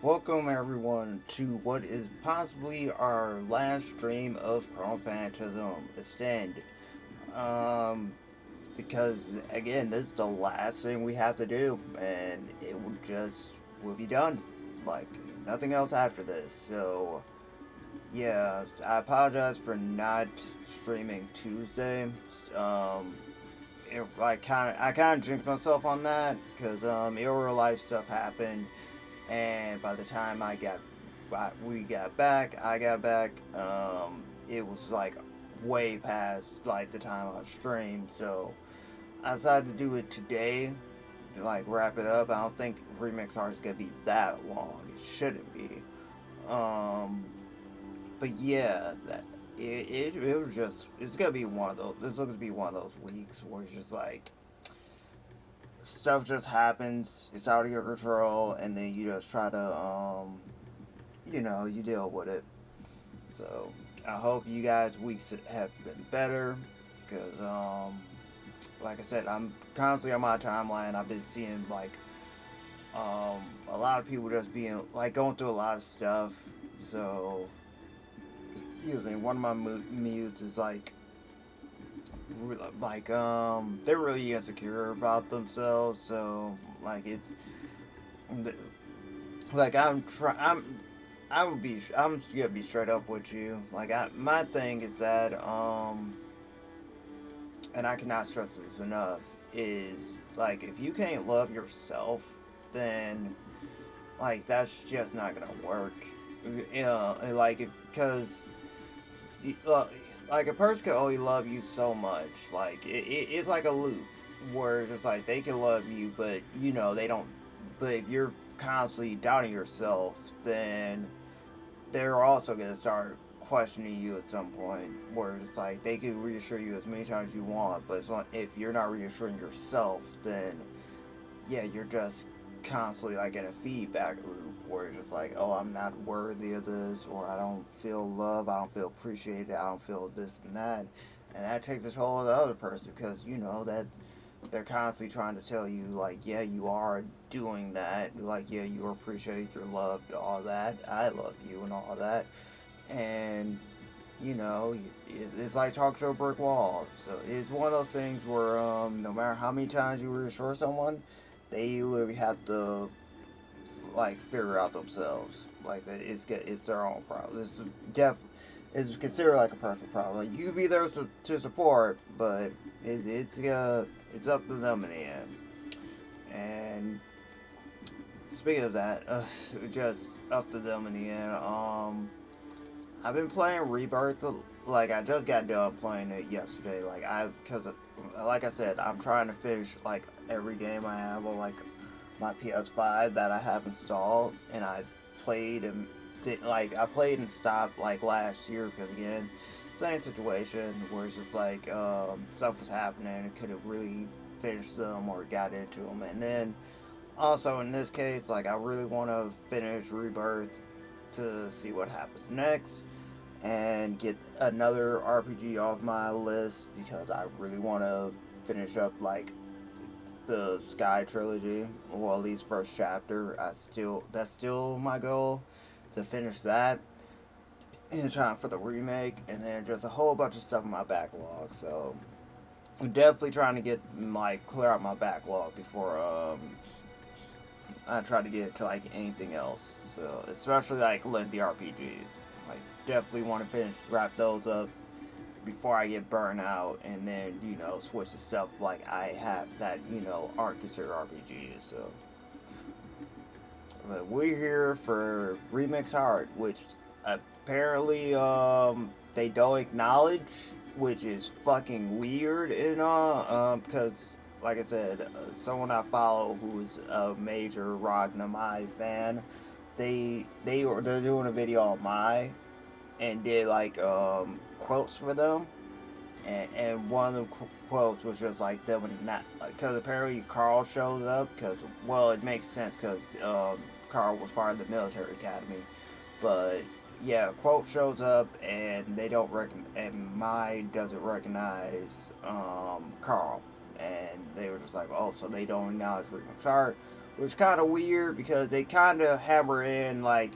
Welcome everyone to what is possibly our last stream of Chronophantasm Extend. Um, because again, this is the last thing we have to do, and will be done. Like nothing else after this. So yeah, I apologize for not streaming Tuesday. Um, I kind of jinxed myself on that because in real life stuff happened, and by the time we got back, I got back, it was like way past like the time I streamed. So I decided to do it today, to like wrap it up. I don't think Remix Art is gonna be that long. It shouldn't be. Um, but yeah, it was just it's gonna be one of those. This looks to be one of those weeks where it's just like stuff just happens. It's out of your control, and then you just try to you deal with it. So I hope you guys' weeks have been better, because like I said, I'm constantly on my timeline. I've been seeing like a lot of people just being like going through a lot of stuff. So usually one of my mutes is they're really insecure about themselves. So like it's like I'm just gonna be straight up with you. My thing is that and I cannot stress this enough, is like if you can't love yourself, then like that's just not gonna work. Like if because like a person can only love you so much. Like it's like a loop where it's just like they can love you, but they don't. But if you're constantly doubting yourself, then they're also gonna start questioning you at some point. Where it's like they can reassure you as many times as you want, but if you're not reassuring yourself, then yeah, you're just constantly like in a feedback loop where it's just like, oh, I'm not worthy of this, or I don't feel love, I don't feel appreciated, I don't feel this and that, and that takes a toll on the other person because that they're constantly trying to tell you like, yeah, you are doing that, like, yeah, you are appreciated, you're loved, all that, I love you and all that, and it's like talking to a brick wall. So it's one of those things where no matter how many times you reassure someone, they literally have to like figure out themselves. Like that, it's their own problem. It's considered like a personal problem. Like you can be there to support, but it's up to them in the end. And speaking of that, just up to them in the end. I've been playing Rebirth. Like I just got done playing it yesterday. Because like I said, I'm trying to finish like every game I have on like my PS5 that I have installed, and I played and I played and stopped like last year because again, same situation where it's just like stuff was happening. Could have really finished them or got into them, and then also in this case, like I really want to finish Rebirth to see what happens next and get another RPG off my list because I really want to finish up like the Sky trilogy, or at least first chapter. That's still my goal, to finish that in time for the remake, and then just a whole bunch of stuff in my backlog. So I'm definitely trying to get like clear out my backlog before I try to get to like anything else. So especially like lengthy RPGs, like definitely want to wrap those up before I get burnt out, and then switch to stuff like I have that aren't considered RPGs. So, but we're here for Remix Art, which apparently they don't acknowledge, which is fucking weird, because like I said, someone I follow who's a major Ragnamai fan, they're doing a video on my and did like quotes for them, and one of the quotes was just like them and not because apparently Carl shows up because it makes sense because Carl was part of the military academy, but yeah, quote shows up and they don't and Mai doesn't recognize Carl, and they were just like, oh, so they don't acknowledge Remix Art, which is kind of weird because they kind of hammer in like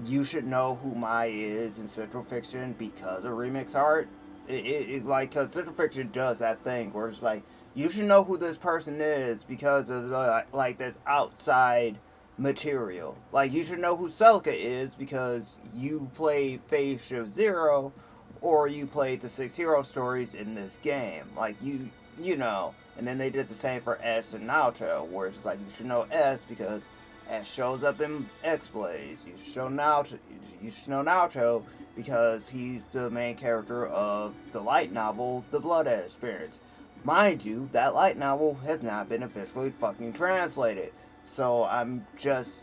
you should know who Mai is in Central Fiction because of remix art. It like because Central Fiction does that thing where it's like you should know who this person is because of like this outside material. Like you should know who Celica is because you play Phase Shift Zero or you played the 6 hero stories in this game. Like you know. And then they did the same for S and Naoto, where it's like you should know S because S shows up in Xblaze. You should know Naoto because he's the main character of the light novel, The Blood Experience. Mind you, that light novel has not been officially fucking translated. So I'm just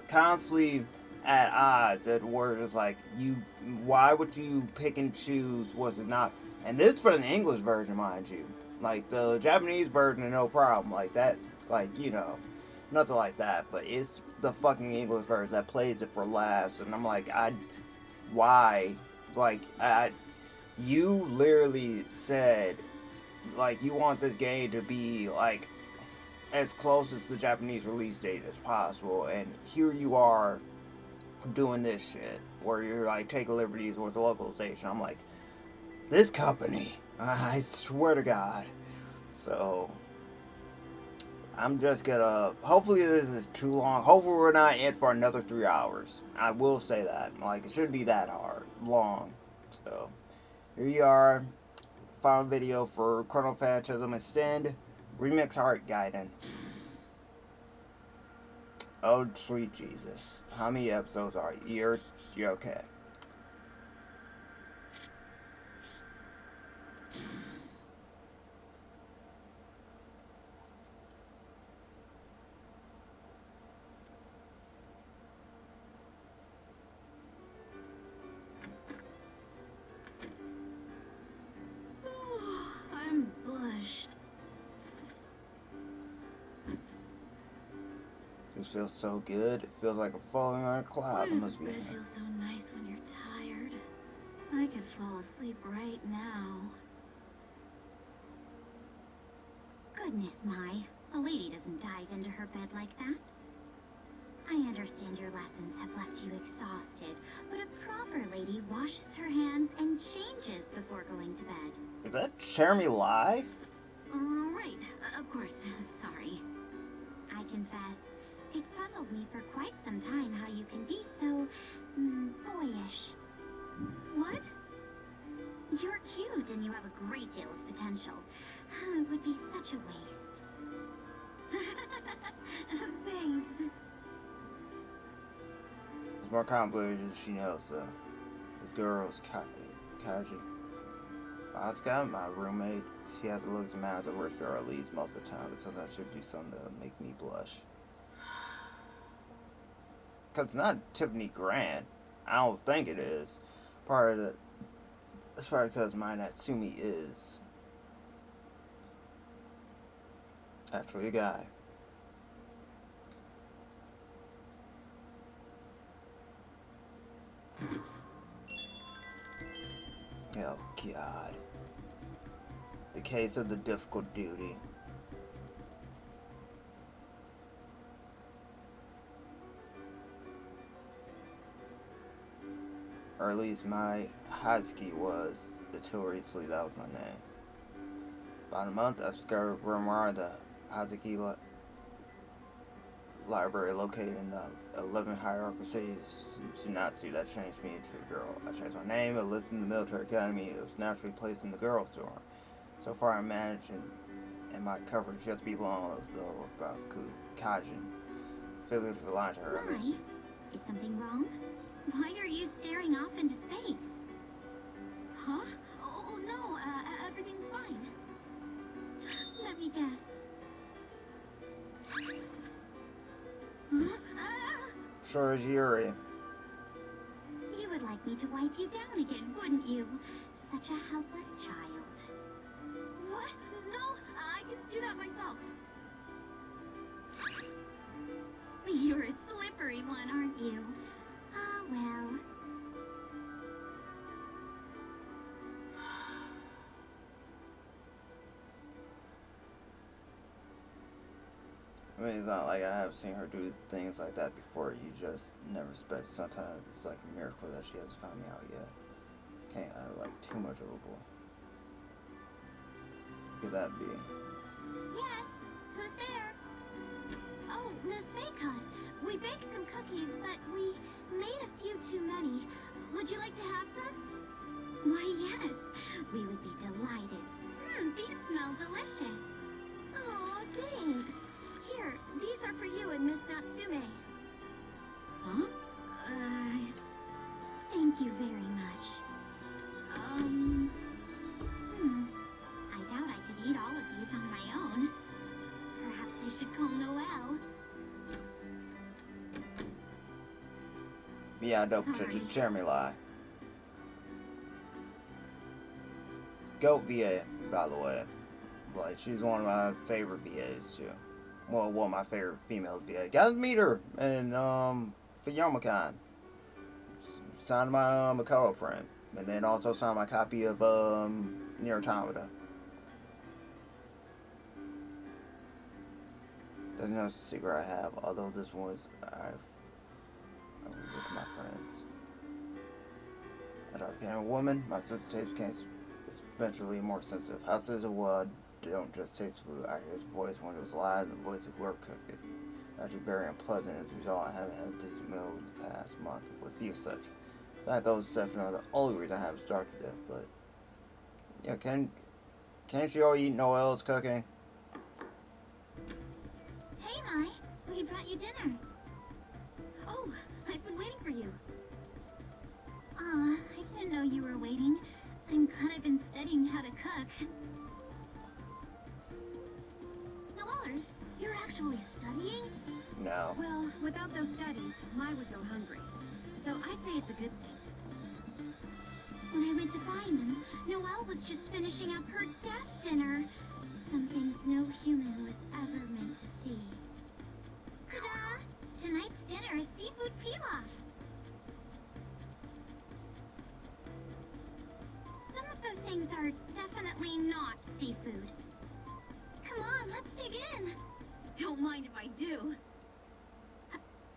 constantly at odds at where it's like why would you pick and choose was it not, and this is for the English version, mind you. Like the Japanese version, no problem. Like that, like nothing like that. But it's the fucking English version that plays it for laughs, and I'm like, why? Like, you literally said, like, you want this game to be like as close as the Japanese release date as possible, and here you are doing this shit where you're like taking liberties with the localization. I'm like, this company, I swear to God. So I'm just gonna, hopefully this is too long. Hopefully we're not in for another 3 hours. I will say that. Like, it shouldn't be that long. So here you are. Final video for Chronophantasma Extend Remix Art Gaiden. Oh sweet Jesus. How many episodes are you? You're okay. I'm bushed. This feels so good. It feels like I'm falling on a cloud. Why It does must be. bed feel so nice when you're tired? I could fall asleep right now. Goodness, Mai. A lady doesn't dive into her bed like that. I understand your lessons have left you exhausted, but a proper lady washes her hands and changes before going to bed. Is that Jeremy Lie? Right, of course, sorry. I confess, it's puzzled me for quite some time how you can be so, boyish. What? You're cute and you have a great deal of potential. It would be such a waste. Thanks. It's more complicated than she knows, though. This girl's Kaji Asuka, my roommate. She has a look at the mouth of worst girl at least most of the time, but sometimes she'll do something that'll make me blush. Because it's not Tiffany Grant. I don't think it is. Part of the. That's probably because my Natsumi is actually a guy. Oh God. The case of the difficult duty. Or at least my Hatsuki was, notoriously that was my name. About a month, I discovered grimoire the Hatsuki library located in the 11 hierarchical cities Tsunatsu. That changed me into a girl. I changed my name, I listed in the military academy, it was naturally placed in the girls' dorm. So far I managed in my coverage just people on those below about Kajin. Figures of line to her. Why? Is something wrong? Why are you staring off into space? Huh? Oh no, everything's fine. Let me guess. Huh? Sure as Yuri. You would like me to wipe you down again, wouldn't you? Such a helpless child. What? No, I can do that myself. You're a slippery one, aren't you? Ah, well. I mean, it's not like I have seen her do things like that before. You just never expect. Sometimes it's like a miracle that she hasn't found me out yet. Can't like too much of a boy. Could that be? Yes, who's there? Oh, Miss Maycott. We baked some cookies, but we made a few too many. Would you like to have some? Why, yes. We would be delighted. These smell delicious. Aw, thanks. Here, these are for you and Miss Natsume. Huh? Thank you very much. I doubt I could eat all of these on my own. Perhaps I should call Noelle. Yeah, don't Sorry. Jeremy lie. Goat VA, by the way. Like, she's one of my favorite VAs too. Well, one of my favorite female VA. Got to meet her in for Youmacon. Signed my Makoto print, and then also signed my copy of Nier Automata. There's no secret I have, although this was I was with my friends. As I became a woman, my sensitivity became eventually more sensitive. How says a word? Don't just taste food. I hear his voice when it was live, and the voice of whoever cooked it. Actually very unpleasant. As a result, I haven't had a decent meal in the past month, with few such. In fact, those exceptions are the only reason I haven't started it, but yeah, can't you all eat Noelle's cooking? Hey, Mai. We brought you dinner. Oh, I've been waiting for you. I didn't know you were waiting. I'm glad I've been studying how to cook. Noellers, you're actually studying? No. Well, without those studies, Mai would go hungry. So I'd say it's a good thing. When I went to find them, Noelle was just finishing up her death dinner. Some things no human was ever meant to see. Ta-da! Tonight's dinner is seafood pilaf. Some of those things are definitely not seafood. Come on, let's dig in. Don't mind if I do.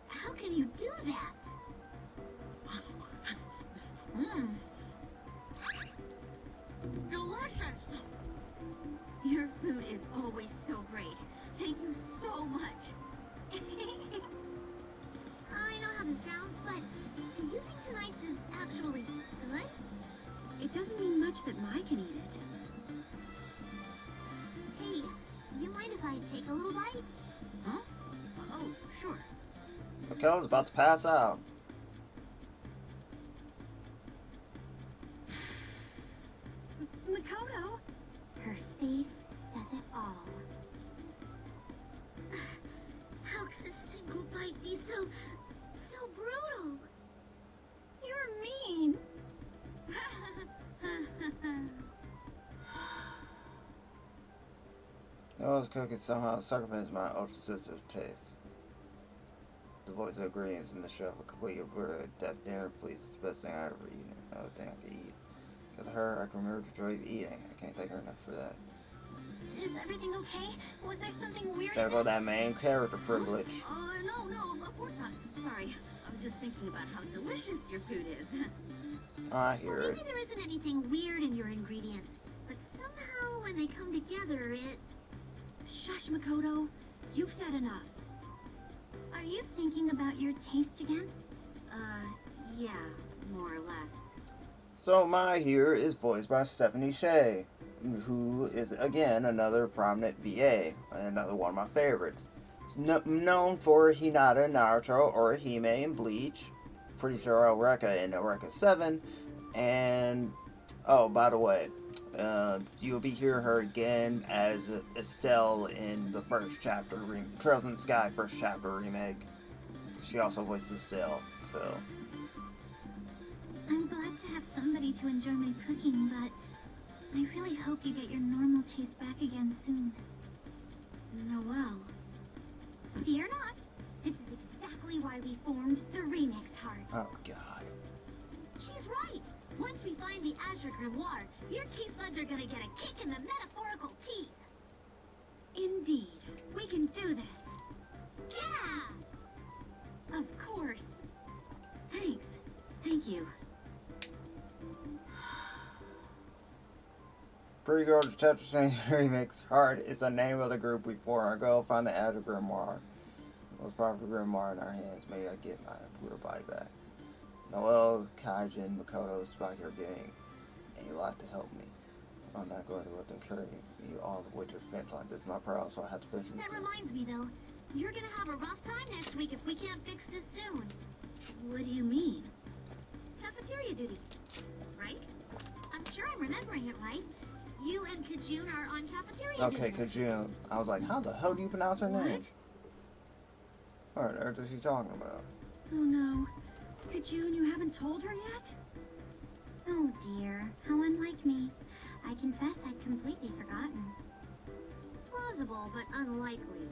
How can you do that? Delicious! Your food is always so great. Thank you so much. I know how this sounds, but do you think tonight's is actually good? It doesn't mean much that Mai can eat it. Hey, you mind if I take a little bite? Huh? Oh, sure. Makoto's about to pass out. Makoto? Her face says it all. How could a single bite be so brutal? You're mean. Noelle's cooking somehow sacrifices my ultra-sensitive taste. The voice of ingredients in the chef will complete your bird death dinner, please. It's the best thing I ever eaten. Another thing I could eat. Because of her, I can remember the joy of eating. I can't thank her enough for that. Is everything okay? Was there something weird? There go that main character privilege. No, of course not. Sorry, I was just thinking about how delicious your food is. I hear Well, it. maybe there isn't anything weird in your ingredients, but somehow when they come together, it... Shush, Makoto. You've said enough. Are you thinking about your taste again? Yeah, more or less. So Mai here is voiced by Stephanie Shea, who is again another prominent VA, another one of my favorites. Known for Hinata in Naruto or Hime in Bleach, pretty sure Eureka in Eureka 7, and oh, by the way, you'll be hearing her again as Estelle in the first chapter, Trails in the Sky first chapter remake. She also voices Estelle, so... I'm glad to have somebody to enjoy my cooking, but I really hope you get your normal taste back again soon. Noelle. Fear not. This is exactly why we formed the Remix Heart. Oh, God. She's right. Once we find the Azure Grimoire, your taste buds are gonna get a kick in the metaphorical teeth. Indeed. We can do this. Thank you. Pre-girl detective saying remix. Hard is the name of the group before I go find the Azure Grimoire. Most powerful Grimoire in our hands. May I get my real body back. Noel, Kaijin, Makoto, Spike are getting a lot to help me. I'm not going to let them carry me all the way to the fence like this. My problem, so I have to finish this. That reminds me, though. You're gonna have a rough time next week if we can't fix this soon. What do you mean? Cafeteria duty, right? I'm sure I'm remembering it right. You and Kajun are on cafeteria duty. Okay, Kajun. I was like, how the hell do you pronounce her name? What on earth is she talking about? Oh no. Kajun, you haven't told her yet? Oh dear, how unlike me. I confess I'd completely forgotten. Plausible, but unlikely.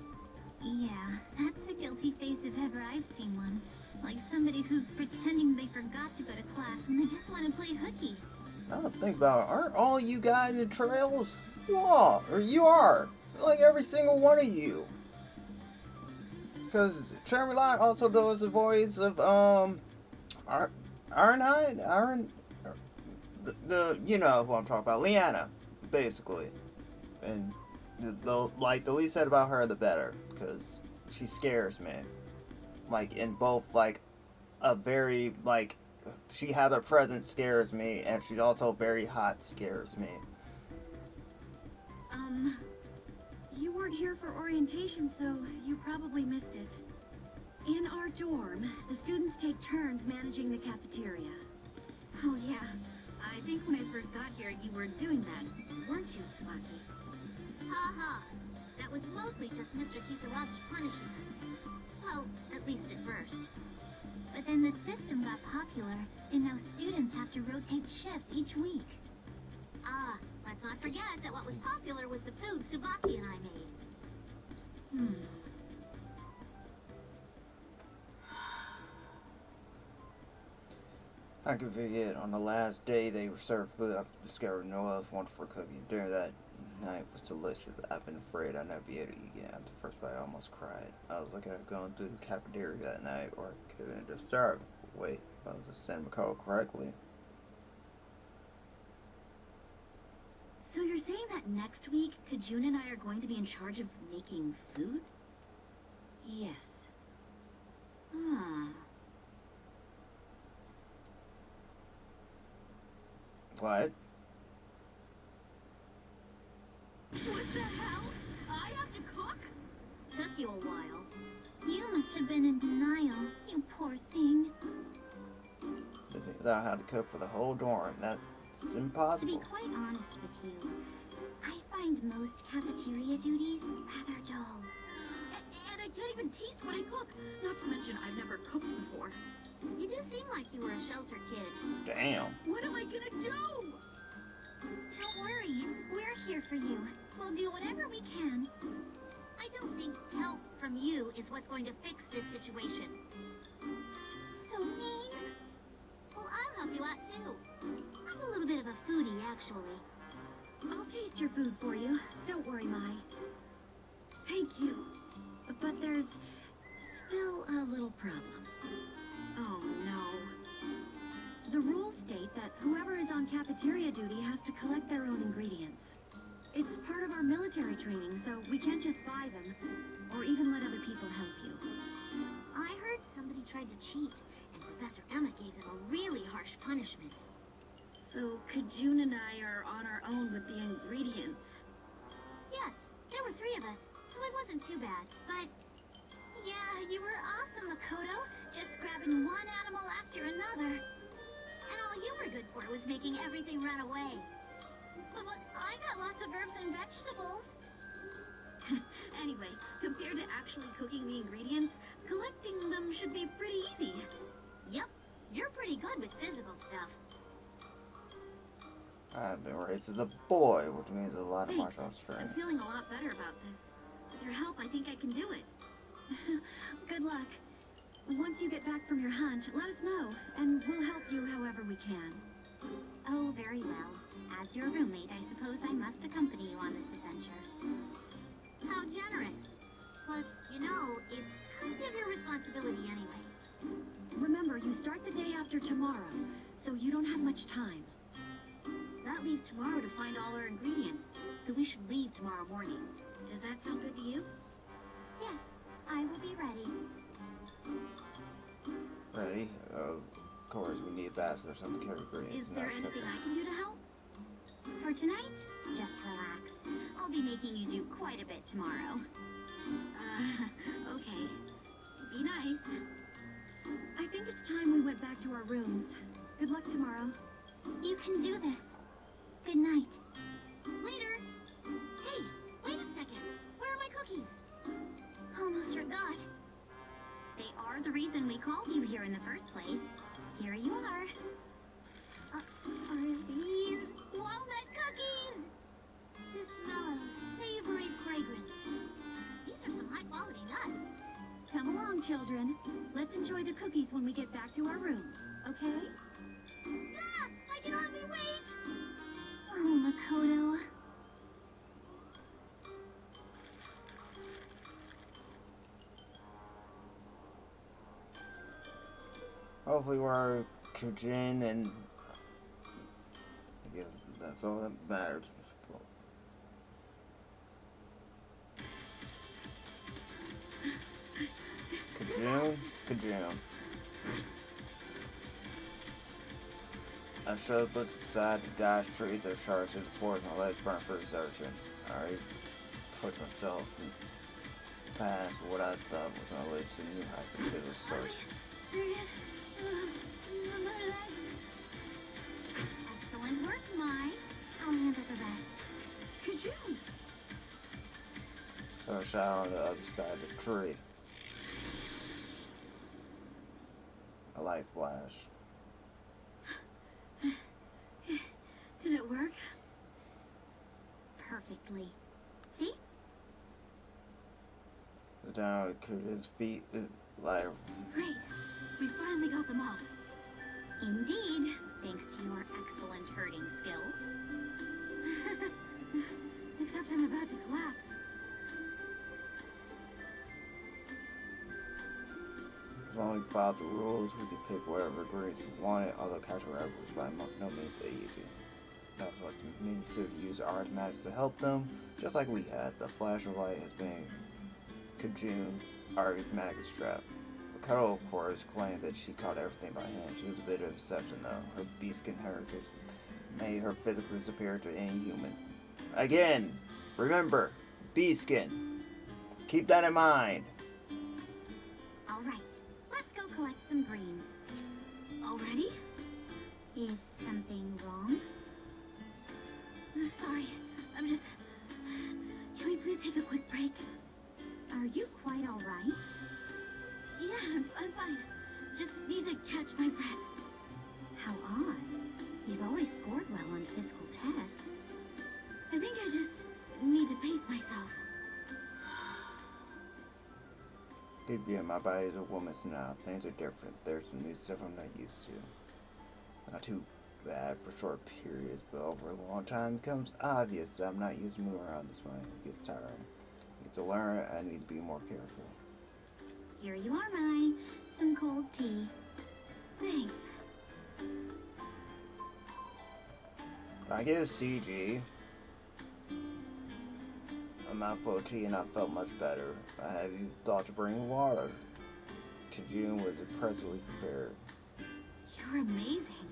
Yeah, that's a guilty face if ever I've seen one. Like somebody who's pretending they forgot to go to class when they just want to play hooky. Now that I think about it, aren't all you guys in trails? You are, or you are. Like every single one of you. Because Cherry Light also does the voice of, you know who I'm talking about, Leanna, basically. And the least said about her, the better, because she scares me. Like, in both, like, a very, like, she has a presence scares me, and she's also very hot scares me. You weren't here for orientation, so you probably missed it. In our dorm, the students take turns managing the cafeteria. Oh yeah, I think when I first got here you were doing that, weren't you, Tsubaki? Haha, that was mostly just Mr. Kisaragi punishing us. Well, at least at first. But then the system got popular, and now students have to rotate shifts each week. Ah, let's not forget that what was popular was the food Tsubaki and I made. I can forget, on the last day they were served food, I discovered Noel's wonderful cooking. During that night was delicious. I've been afraid I'd never be able to eat again. At the first bite, I almost cried. I was looking at going through the cafeteria that night, or could it just start? Wait, if I was just saying Makoto correctly. So you're saying that next week, Kajun and I are going to be in charge of making food? Yes. Ah. What? What the hell? I have to cook? Took you a while. You must have been in denial, you poor thing. This is how I had to cook for the whole dorm. That's To impossible. be quite honest with you, I find most cafeteria duties rather dull. And I can't even taste what I cook. Not to mention, I've never cooked before. You do seem like you were a sheltered kid. Damn. What am I gonna do? Don't worry, we're here for you. We'll do whatever we can. I don't think help from you is what's going to fix this situation. So mean. Well, I'll help you out too. I'm a little bit of a foodie, actually. I'll taste your food for you. Don't worry, Mai. Thank you. But there's still a little problem. Oh, no. The rules state that whoever is on cafeteria duty has to collect their own ingredients. It's part of our military training, so we can't just buy them, or even let other people help you. I heard somebody tried to cheat, and Professor Emma gave them a really harsh punishment. So Kajun and I are on our own with the ingredients. Yes, there were 3 of us, so it wasn't too bad, but... Yeah, you were awesome, Makoto. Just grabbing one animal after another. And all you were good for was making everything run away. But I got lots of herbs and vegetables. Anyway, compared to actually cooking the ingredients, collecting them should be pretty easy. Yep, you're pretty good with physical stuff. I've been raised as a boy, which means a lot of Thanks. martial arts I'm training. feeling a lot better about this. With your help, I think I can do it. Good luck. Once you get back from your hunt, let us know, and we'll help you however we can. Oh, very well. As your roommate, I suppose I must accompany you on this adventure. How generous. Plus, you know, it's kind of your responsibility anyway. Remember, you start the day after tomorrow, so you don't have much time. That leaves tomorrow to find all our ingredients, so we should leave tomorrow morning. Does that sound good to you? Yes, I will be ready. Ready? Of course, we need a basket or something to carry ingredients. Is there anything I can do to help? For tonight, just relax. I'll be making you do quite a bit tomorrow. Okay. Be nice. I think it's time we went back to our rooms. Good luck tomorrow. You can do this. Good night. Later. Hey, wait a second. Where are my cookies? Almost forgot. They are the reason we called you here in the first place. Here you are. Are these walnut cookies? This mellow, savory fragrance. These are some high-quality nuts. Come along, children. Let's enjoy the cookies when we get back to our rooms, okay? Ah! I can hardly wait! Oh, Makoto. Hopefully we're Kujin and I guess that's all that matters. Kajun. I should have looked aside the dash trees or shards through the forest. My legs burn for exertion. I already pushed myself past what I thought was going to lead to new heights of physical stars. Excellent work, Mai. I'll handle the rest. Could you? So I shot on the other side of the tree. A light flashed. Did it work? Perfectly. See? The down at Kujin's feet like Great. We finally got them all. Indeed, thanks to your excellent herding skills. Except I'm about to collapse. as long as we followed the rules, we could pick whatever ingredients we wanted, although catching rabbit was by no means easy. That's what many suited to use art magic to help them, just like we had. The flash of light has been Kajun's art magic strap. Makoto, of course, claimed that she caught everything by hand. She was a bit of a exception, though. Her beast-skin heritage made her physically superior to any human. Again, remember, beast-skin. Keep that in mind. All right, let's go collect some greens. Already? Is something wrong? Sorry, I'm just... Can we please take a quick break? Are you quite all right? Yeah, I'm fine. Just need to catch my breath. How odd. You've always scored well on physical tests. I think I just need to pace myself. Deep in my body is a woman's now. Things are different. There's some new stuff I'm not used to. Not too bad for short periods, but over a long time it becomes obvious that I'm not used to moving around this way. It gets tiring. I get to learn I need to be more careful. Here you are, Mai. Some cold tea. Thanks. Can I get a CG? A mouthful of tea and I felt much better. Have you thought to bring water? Kajun was impressively prepared. You're amazing.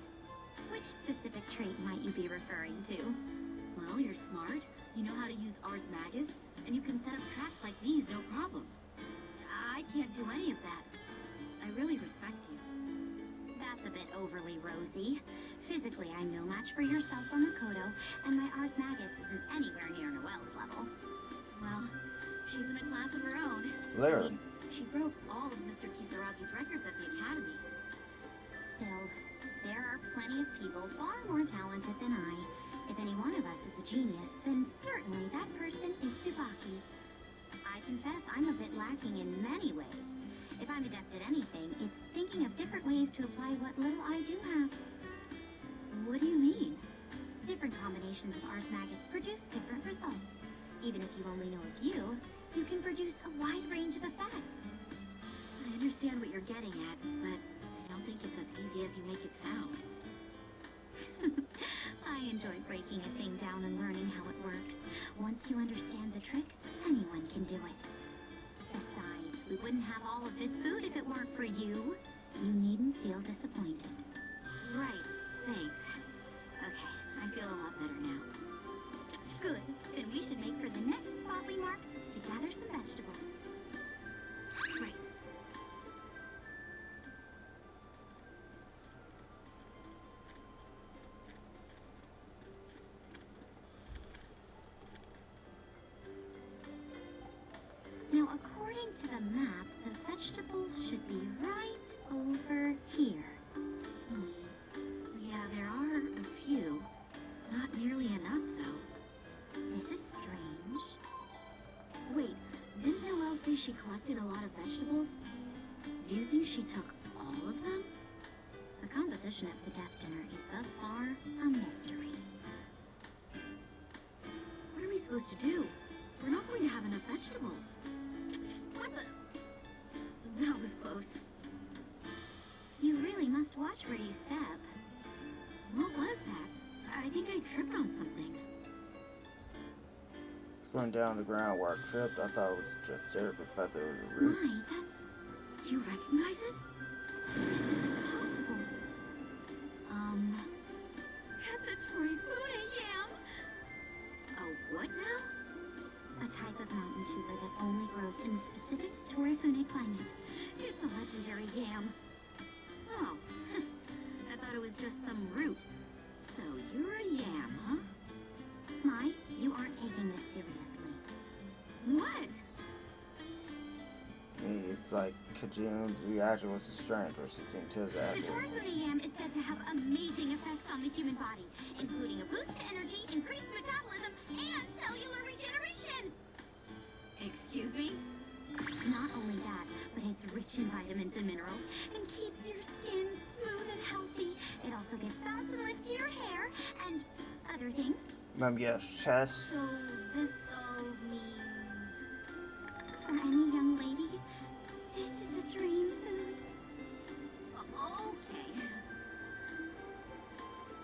Which specific trait might you be referring to? Well, you're smart. You know how to use Ars Magus, and you can set up traps like these, no problem. I can't do any of that. I really respect you. That's a bit overly rosy. Physically, I'm no match for yourself or Makoto, and my Ars Magus isn't anywhere near Noelle's level. Well, she's in a class of her own. Clearly. She broke all of Mr. Kisaragi's records at the academy. Still, there are plenty of people far more talented than I. If any one of us is a genius, then certainly that person is Tsubaki. I confess I'm a bit lacking in many ways. If I'm adept at anything, it's thinking of different ways to apply what little I do have. What do you mean? Different combinations of Ars Magus produce different results. Even if you only know a few, you can produce a wide range of effects. I understand what you're getting at, but don't think it's as easy as you make it sound. I enjoy breaking a thing down and learning how it works. Once you understand the trick, anyone can do it. Besides, we wouldn't have all of this food if it weren't for you. You needn't feel disappointed. Right, thanks. Okay, I feel a lot better now. Good. Then we should make for the next spot we marked to gather some vegetables. Right. Now, according to the map, the vegetables should be right over here. Yeah, there are a few. Not nearly enough, though. This is strange. Wait, didn't Noelle say she collected a lot of vegetables? Do you think she took all of them? The composition of the death dinner is thus far a mystery. What are we supposed to do? We're not going to have enough vegetables. What the? That was close. You really must watch where you step. What was that? I think I tripped on something. Going down the ground where I tripped, I thought it was just there, but I thought there was a root. My, that's... You recognize it? This is impossible. That's a Torifune yam! A what now? A type of mountain tuber that only grows in the specific Torifune climate. It's a legendary yam. Oh, I thought it was just some root. So you're a yam, huh? Mai, you aren't taking this seriously. What? It's like Kajun's reaction was strange versus his The action. Torifune yam is said to have amazing effects on the human body, including a boost to energy, increased metabolism, and cellular regeneration! Excuse me? Not only that, but it's rich in vitamins and minerals and keeps your skin smooth and healthy. It also gives bounce and lift to your hair and other things. Yes, chest. So this all means... For any young lady, this is a dream food. Okay.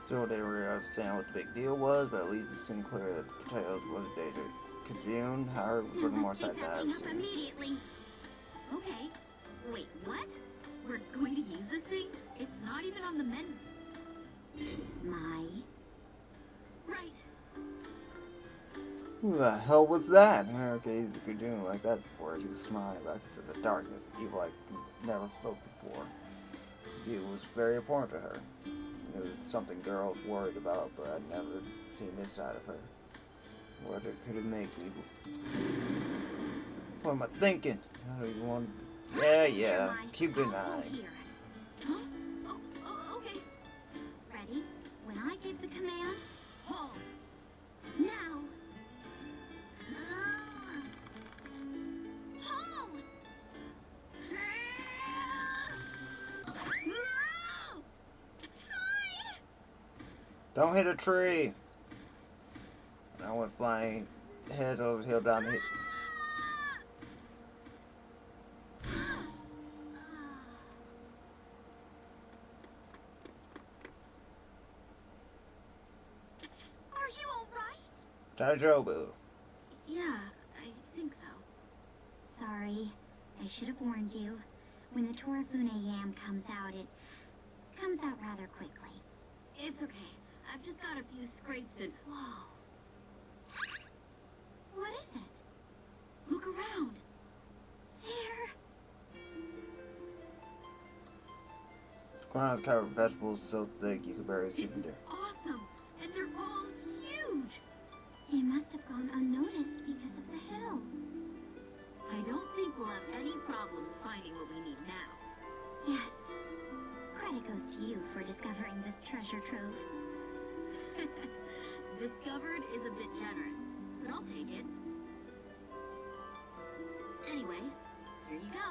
Still, they really understand what the big deal was, but at least it seemed clear that the potatoes was dated Kajun. However, for the more Let's side take that thing up seen. immediately. Okay. Wait, what? We're going to use this thing? It's not even on the menu. Mai. Right. Who the hell was that? Okay, he's a Kajun like that before. She was smiling back. This is a darkness evil like never felt before. It was very important to her. It was something girls worried about, but I'd never seen this side of her. What could it make me? What am I thinking? I don't even want. Yeah. Keep Hold denying. here. Huh? Oh, okay. Ready? When I give the command, hold. Now. Hold. Don't hit a tree. And I went flying head over hill down the hill. Are you all right? Daijobu. Yeah, I think so. Sorry, I should have warned you. When the Torifune yam comes out, it comes out rather quickly. It's okay. I've just got a few scrapes and... Whoa. What is it? Look around. There. Ground's covered with vegetables so thick you could barely see This them is there. awesome. And they're all huge. They must have gone unnoticed because of the hill. I don't think we'll have any problems finding what we need now. Yes. Credit goes to you for discovering this treasure trove. Discovered is a bit generous, but I'll take it. Anyway, here you go.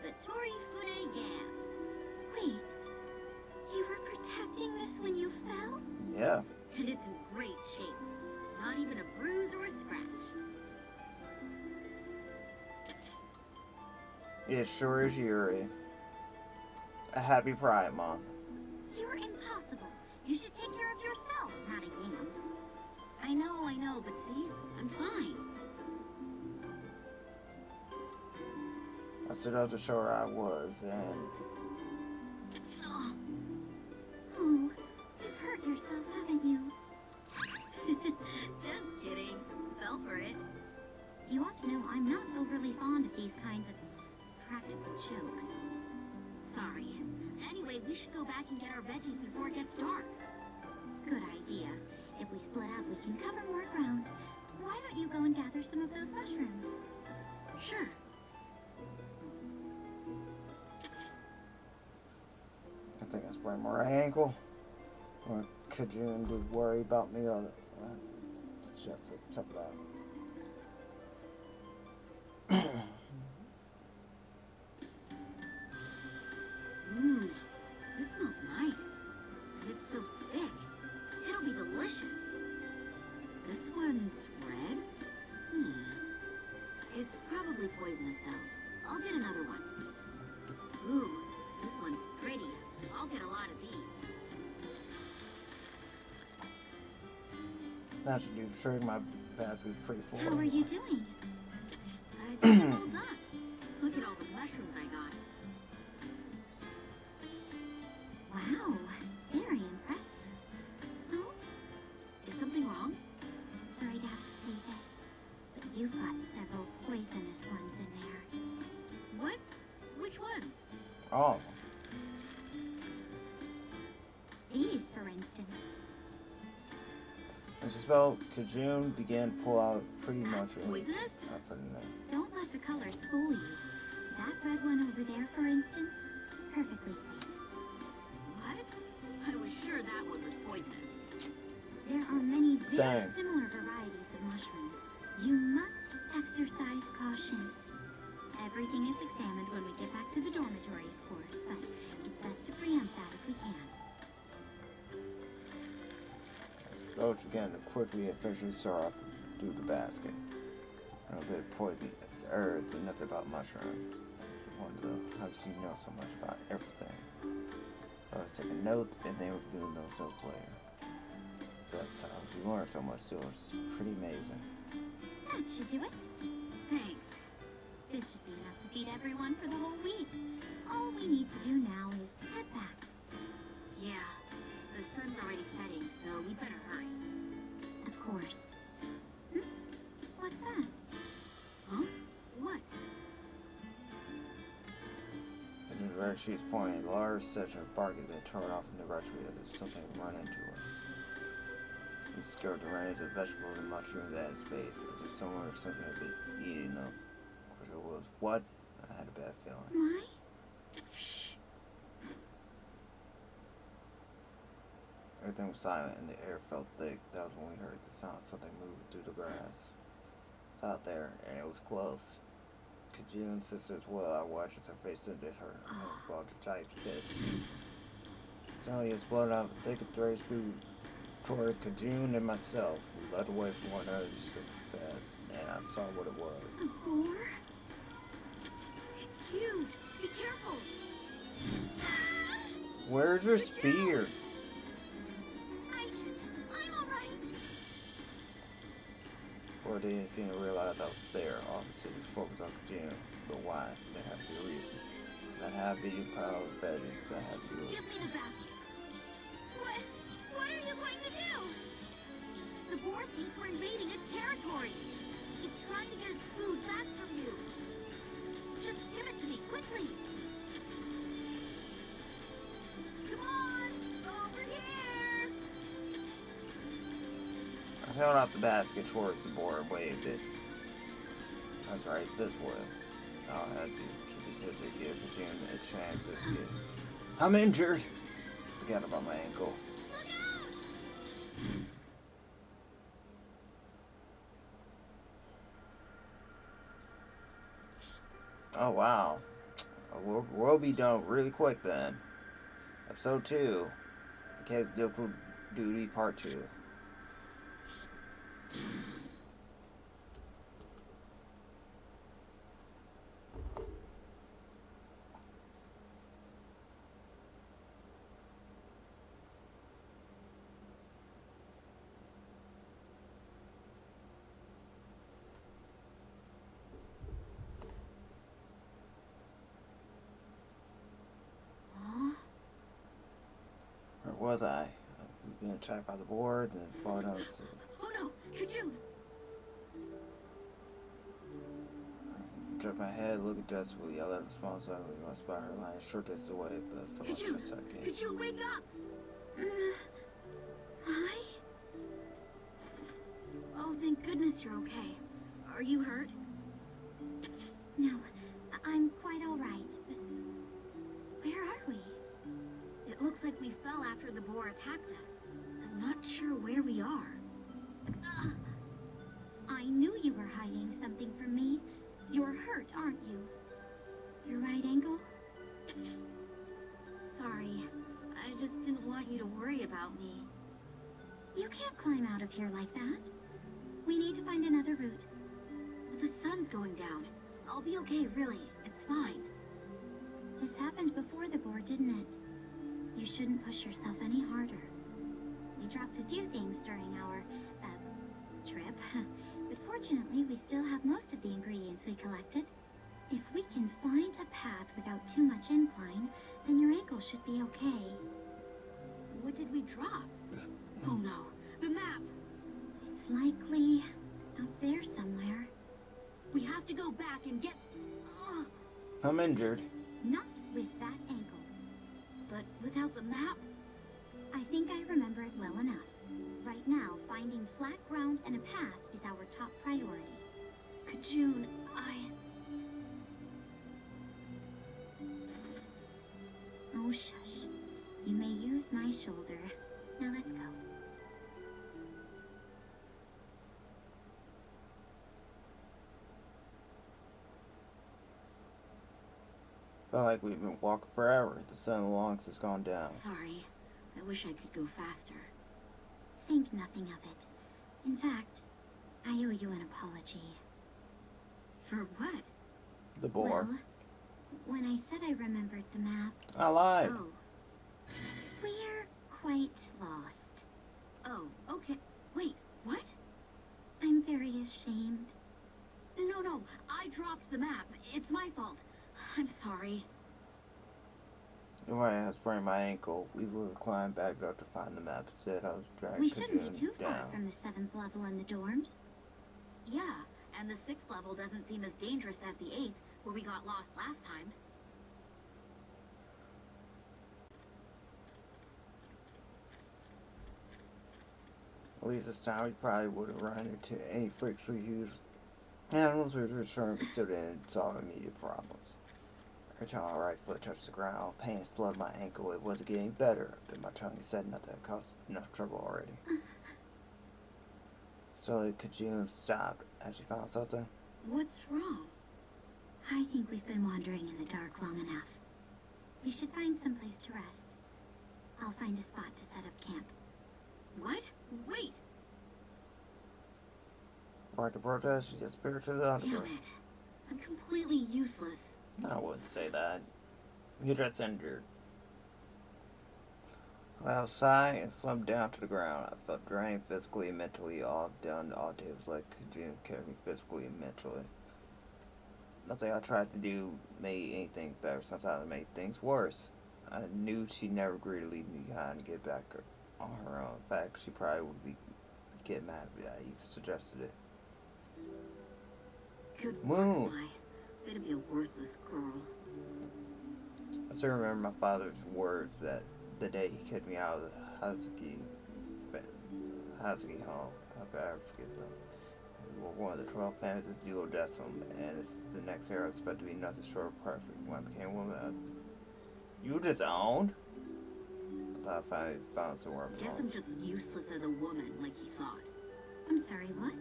The Torifune yam. Wait. You were protecting this when you fell? Yeah. And it's in great shape. Not even a bruise or a scratch. It sure is Yuri. A happy Pride Month. You're impossible. You should take care of yourself, not a game. I know, but see, I'm fine. I stood up to show her I was, and Oh, you've hurt yourself, haven't you? Just kidding. Fell for it. You ought to know I'm not overly fond of these kinds of practical jokes. Sorry. Anyway, we should go back and get our veggies before it gets dark. Good idea. If we split up, we can cover more ground. Why don't you go and gather some of those mushrooms? Sure. I think I sprained my right ankle. Or could you worry about me or just tough out. This smells nice. It's so thick. It'll be delicious. This one's red? It's probably poisonous, though. I'll get another one. Ooh, this one's pretty. I'll get a lot of these. That should do the trick. My basket's pretty full. How are you doing? I think I'm all done. Look at all the mushrooms I got. Wow, very impressive. Oh? Is something wrong? Sorry to have to say this, but you've got several poisonous ones in there. What? Which ones? Oh. These, for instance. When she spelled Kajun, began to pull out pretty much. Poisonous? I put in there. Don't let the colors fool you. That red one over there, for instance, perfectly safe. What? I was sure that one was poisonous. There are many very Same. similar varieties of mushroom. You must exercise caution. Everything is examined when we get back to the dormitory, of course, but it's best to preempt that if we can. Roach began to quickly and eventually soar off through the basket. A bit of poisonous herbs, but nothing about mushrooms. One of the, how does she know so much about everything? I was taking notes and then reviewing those notes later. So that's how she learned so much, so it's pretty amazing. That should do it. Thanks. This should be enough to feed everyone for the whole week. All we need to do now is head back. Yeah. The sun's already setting, so we better hurry. Of course. What's that? Huh? What? As the red she's pointing, a large section of bark had been torn off in the directory as if something had run into her. He scattered the remains of vegetables and mushrooms at its base, as if someone or something had been eating them. Of course, it was what? I had a bad feeling. My? Shh. Everything was silent and the air felt thick. That was when we heard the sound of something moving through the grass. It's out there, and it was close. Kajun insisted as well. I watched as her face ended her and bulged her tight fist. Suddenly it exploded out of a thick of threads through towards Kajun and myself. We led away from one another just so fast, and I saw what it was. A boar? It's huge. Be careful. Where's your spear? I'm all right. Or they didn't seem to realize I was there. All the city was focused on Kajun. But why? There had to be a reason. That half-eaten pile of veggies that had to do Give me the basket. What are you going to do? The boar thinks we're invading its territory. It's trying to get its food back from you. Just give it to me, quickly. Come on, over here. I held out the basket towards the boar and waved it. That's right, this way. I'll have to keep it to give Kajun a chance to escape. I'm injured! Forget about my ankle. Look out! Oh wow. We'll be done really quick then. Episode 2. The Case Difficult Duty Part 2. was I? We've been attacked by the board, then fall down the sewer. Oh no, Kajun! Jerk my head, look at Blazblue, yell at the small side when you spot her lying a short distance away, but felt like just that game. Kajun, wake up! Hi? Oh, thank goodness you're okay. Are you hurt? No, I'm quite all right, but where are we? It looks like we fell after the boar attacked us. I'm not sure where we are. I knew you were hiding something from me. You're hurt, aren't you? Your right ankle? Sorry. I just didn't want you to worry about me. You can't climb out of here like that. We need to find another route. But the sun's going down. I'll be okay, really. It's fine. This happened before the board, didn't it? You shouldn't push yourself any harder. We dropped a few things during our, trip. But fortunately, we still have most of the ingredients we collected. If we can find a path without too much incline, then your ankle should be okay. What did we drop? Oh no, the map! It's likely up there somewhere. We have to go back and get... I'm injured. Not with that ankle. But without the map? I think I remember it well enough. Right now, finding flat ground and a path is our top priority. Kajun, Oh, shush. You may use my shoulder. Now let's go. Felt like we've been walking forever. The sun of the longs has gone down. Sorry. I wish I could go faster. Think nothing of it. In fact, I owe you an apology. For what? The boar. Well, when I said I remembered the map... I lied. Oh. We're quite lost. Oh, okay. Wait, what? I'm very ashamed. No, I dropped the map. It's my fault. I'm sorry. When I sprained my ankle, we would have climbed back up to find the map. Instead, I was dragged We shouldn't be too far down. from the 7th level in the dorms. Yeah, and the 6th level doesn't seem as dangerous as the 8th, where we got lost last time. At least this time we probably would have run into any freaks who used animals who returned but still didn't solve immediate problems. Every time my right foot touched the ground, pain exploded my ankle. It wasn't getting better, but my tongue said nothing had caused enough trouble already. So Kajun stopped as she found something. What's wrong? I think we've been wandering in the dark long enough. We should find someplace to rest. I'll find a spot to set up camp. What? Wait! Before I could protest, she disappeared to the Damn undergrowth. it. I'm completely useless. I wouldn't say that. You're just injured. I let out a sigh and slumped down to the ground. I felt drained physically and mentally. All down all day was like Kajun kept me physically and mentally. Nothing I tried to do made anything better. Sometimes it made things worse. I knew she'd never agree to leave me behind and get back on her own. In fact, she probably would get mad if I even suggested it. Good Moon. work, Mai. Way to be a worthless girl. I still remember my father's words that the day he kicked me out of the Hazuki home. How could I ever forget them? We were one of the 12 families of Duodecim, and it's the next era was supposed to be nothing short of perfect. When I became a woman, I was just... You were disowned? I thought I finally found somewhere I Guess I'm just useless as a woman, like he thought. I'm sorry, what?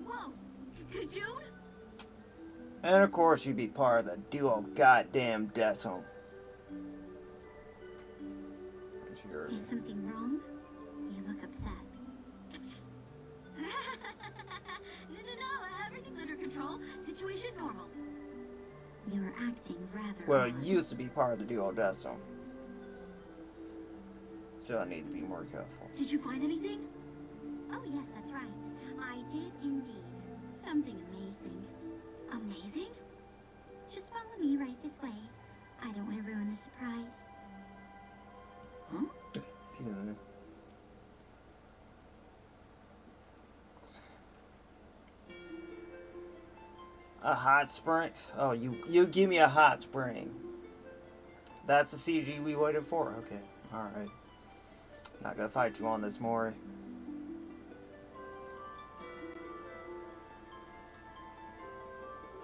Whoa! Kajun? And of course you'd be part of the duo goddamn Decim. Is something wrong? You look upset. No, everything's under control. Situation normal. You're acting rather Well, odd. you used to be part of the duo Decim. So I need to be more careful. Did you find anything? Oh, yes, that's right. I did indeed. Something amazing. Amazing? Just follow me right this way. I don't want to ruin the surprise. A hot spring? Oh, you give me a hot spring. That's the CG we waited for? Okay, alright. Not gonna fight you on this, Mori.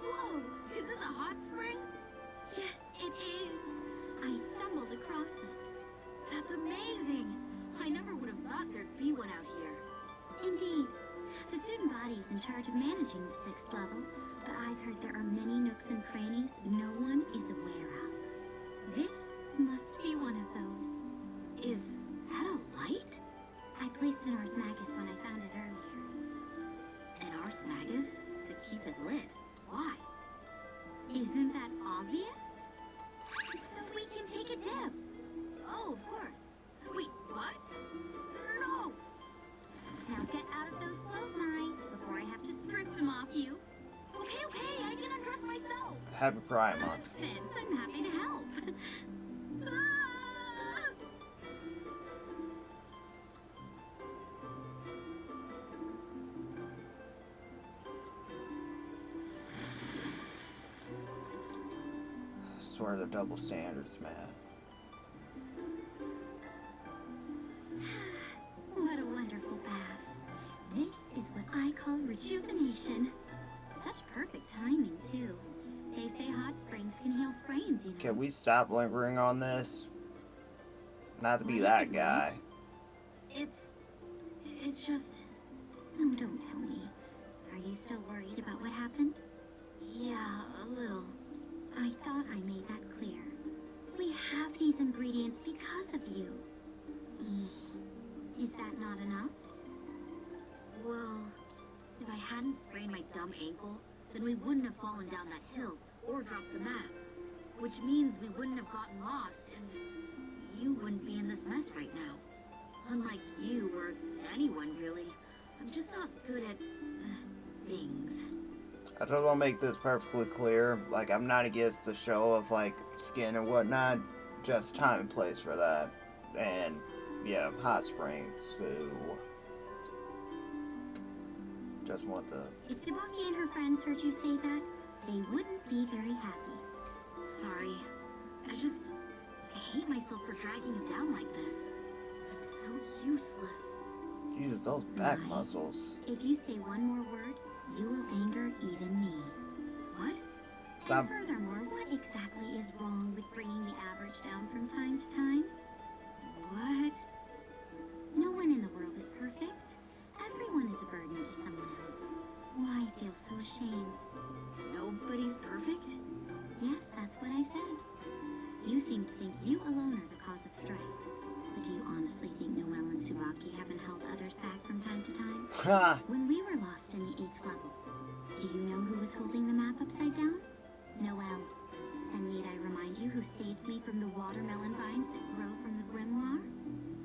Whoa! Is this a hot spring? Yes, it is. I stumbled across it. That's amazing! I never would have thought there'd be one out here. Indeed. The student body is in charge of managing the 6th level, but I've heard there are many nooks and crannies no one is aware of. This must be one of those. Is that a light? I placed an Ars Magus when I found it earlier. An Ars Magus? To keep it lit. Why? Isn't that obvious? So we can take a dip. Oh, of course. Wait, what? No! Now get out of those clothes, Mai, before I have to strip them off you. Okay, I can undress myself. Happy Pride Month. Since I'm happy to help. Ah! Swear the double standards, man. What a wonderful bath. This is what I call rejuvenation. Such perfect timing, too. They say hot springs can heal sprains, you know. Can we stop lingering on this? Not to be What is that it, guy. It's just... No, don't tell me. Are you still worried about what happened? Yeah, a little. I thought I made that clear. We have these ingredients because of you. Is that not enough? Well, if I hadn't sprained my dumb ankle, then we wouldn't have fallen down that hill or dropped the map. Which means we wouldn't have gotten lost, and you wouldn't be in this mess right now. Unlike you or anyone, really. I'm just not good at things. I just want to make this perfectly clear. Like, I'm not against the show of, like, skin and whatnot. Just time and place for that. And, yeah, hot springs, too. Just want the... If Tsubaki and her friends heard you say that, they wouldn't be very happy. Sorry. I hate myself for dragging you down like this. I'm so useless. Jesus, those back Right. muscles. If you say one more word, you will anger even me. What? Stop. And furthermore, what exactly is wrong with bringing the average down from time to time? What? No one in the world is perfect. Everyone is a burden to someone else. Why feel so ashamed? Nobody's perfect? Yes, that's what I said. You seem to think you alone are the cause of strife. But do you honestly think Noelle and Tsubaki haven't held others back from time to time? Ha! When we were lost in the 8th level, do you know who was holding the map upside down? Noelle. And need I remind you who saved me from the watermelon vines that grow from the grimoire?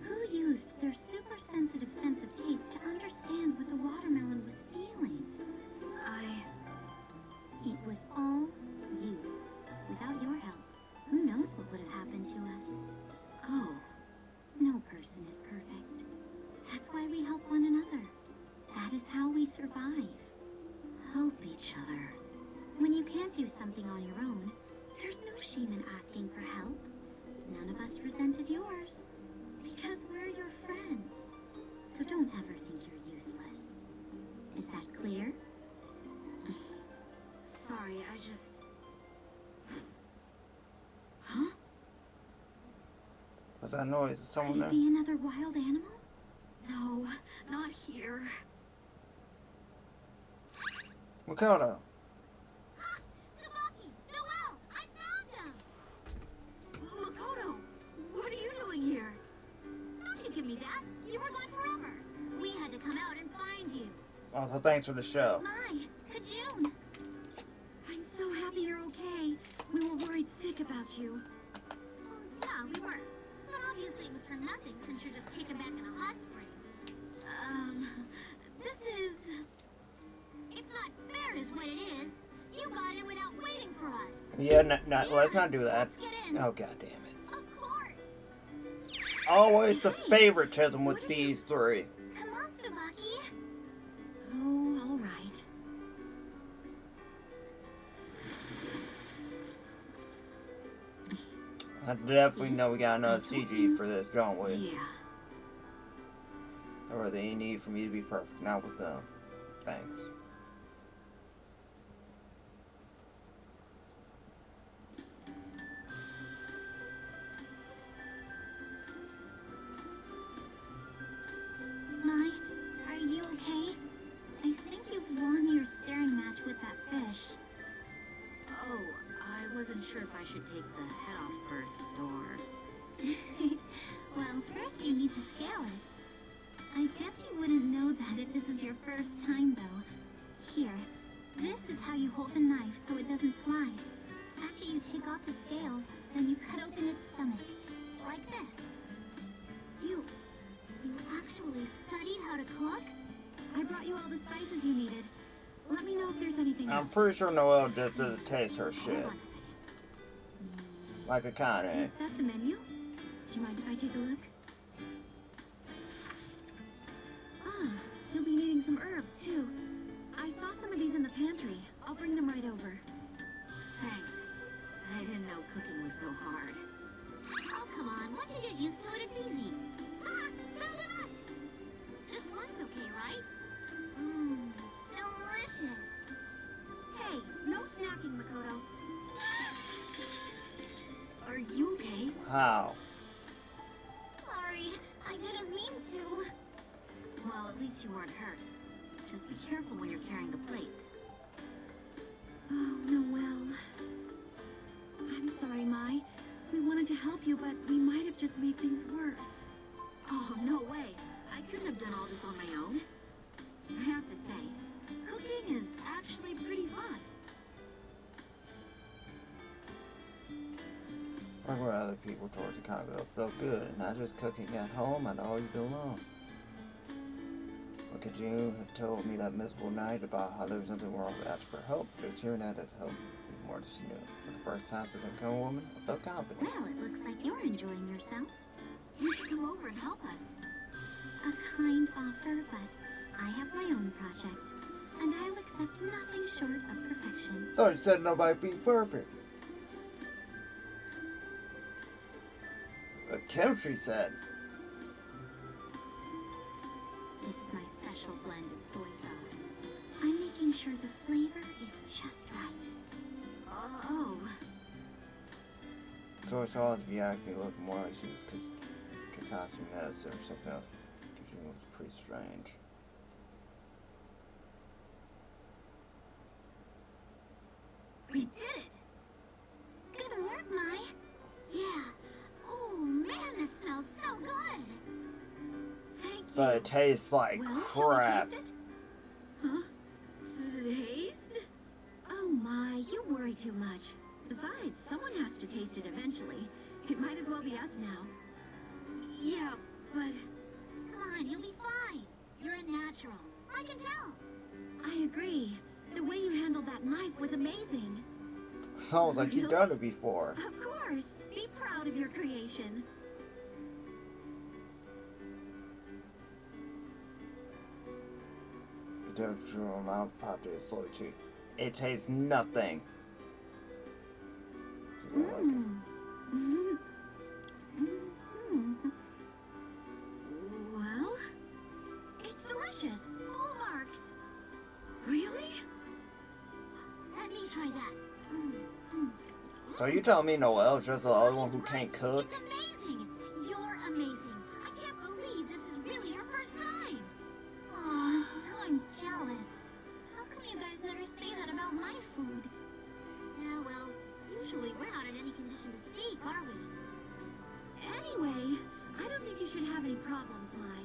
Who used their super sensitive sense of taste to understand what the watermelon was feeling? It was all you. Without your help, who knows what would have happened to us? Oh. No person is perfect. That's why we help one another. That is how we survive. Help each other. When you can't do something on your own, there's no shame in asking for help. None of us resented yours. Because we're your friends. So don't ever think you're useless. Is that clear? Sorry, I just... Huh? What's that noise? Is someone Could there? it be another wild animal? No, not here. Makoto. Tsubaki! Noelle! I found them! Makoto, what are you doing here? Don't you give me that! You were gone forever! We had to come out and find you. Oh, so thanks for the show. My, Kajun! I'm so happy you're okay. We were worried sick about you. Well, yeah, we were. But obviously it was for nothing since you're just kicking back in a hot spring. This is... It's not fair is what it is. You got in without waiting for us. Yeah, let's not do that. Let's get in. Oh, god damn it. Of course. always the favoritism with these three. Come on, Tsubaki. Oh, all right. I definitely know we got another CG for this, don't we? Yeah. Or they need for me to be perfect, not with them. Thanks. Mai, are you okay? I think you've won your staring match with that fish. Oh, I wasn't sure if I should take the head off first, or... Well, first you need to scale it. I guess you wouldn't know that if this is your first time, though. Here, this is how you hold the knife so it doesn't slide. After you take off the scales, then you cut open its stomach. Like this. You actually studied how to cook? I brought you all the spices you needed. Let me know if there's anything I'm else. pretty sure Noelle just doesn't taste her shit. Hold on a second. Like a Akane. Is that the menu? Do you mind if I take a look? Ah, you'll be needing some herbs, too. I saw some of these in the pantry. I'll bring them right over. Thanks. I didn't know cooking was so hard. Oh, come on. Once you get used to it, it's easy. Ha! Found a nut! Just once, okay, right? Mmm, delicious. Hey, no snacking, Makoto. Are you okay? How? Sorry, I didn't mean to. Well, at least you weren't hurt. Just be careful when you're carrying the plates. Oh, Noelle. I'm sorry, Mai. We wanted to help you, but we might have just made things worse. Oh, no way. I couldn't have done all this on my own. I have to say, cooking is actually pretty fun. Working with other people towards the Congo felt good, and not just cooking at home. I'd always been alone. When Kajun had told me that miserable night about how there was nothing wrong with asking for help, just hearing that had helped me more just knew. For the first time since I became a woman, I felt confident. Well, it looks like you're enjoying yourself. You should come over and help us. A kind offer, but I have my own project, and I'll accept nothing short of perfection. Thought you said nobody be perfect. The country said. This is my special blend of soy sauce. I'm making sure the flavor is just right. Oh. Soy sauce, if you ask me, looked more like she was concocting nuts or something else. Kajun was pretty strange. We did it! Good work, Mai. Yeah. Oh, man, this smells so good! Thank you. But it tastes like Well, crap. shall we taste it? Huh? Taste? Oh my, you worry too much. Besides, someone has to taste it eventually. It might as well be us now. Yeah, but Come on, you'll be fine. You're a natural. I can tell. I agree. The way you handled that knife was amazing. Sounds like you've done it before. Of course. Be proud of your creation. The difference between my mouth popped is slowly too. It tastes nothing. She don't like it. Mm. Mm. Well, it's delicious. Full marks. Really? Let me try that. So you telling me Noelle's just the other one who can't cook? It's amazing. You're amazing. I can't believe this is really your first time. Aw, now I'm jealous. How come you guys never say that about my food? Yeah, well, usually we're not in any condition to speak, are we? Anyway, I don't think you should have any problems, Mai.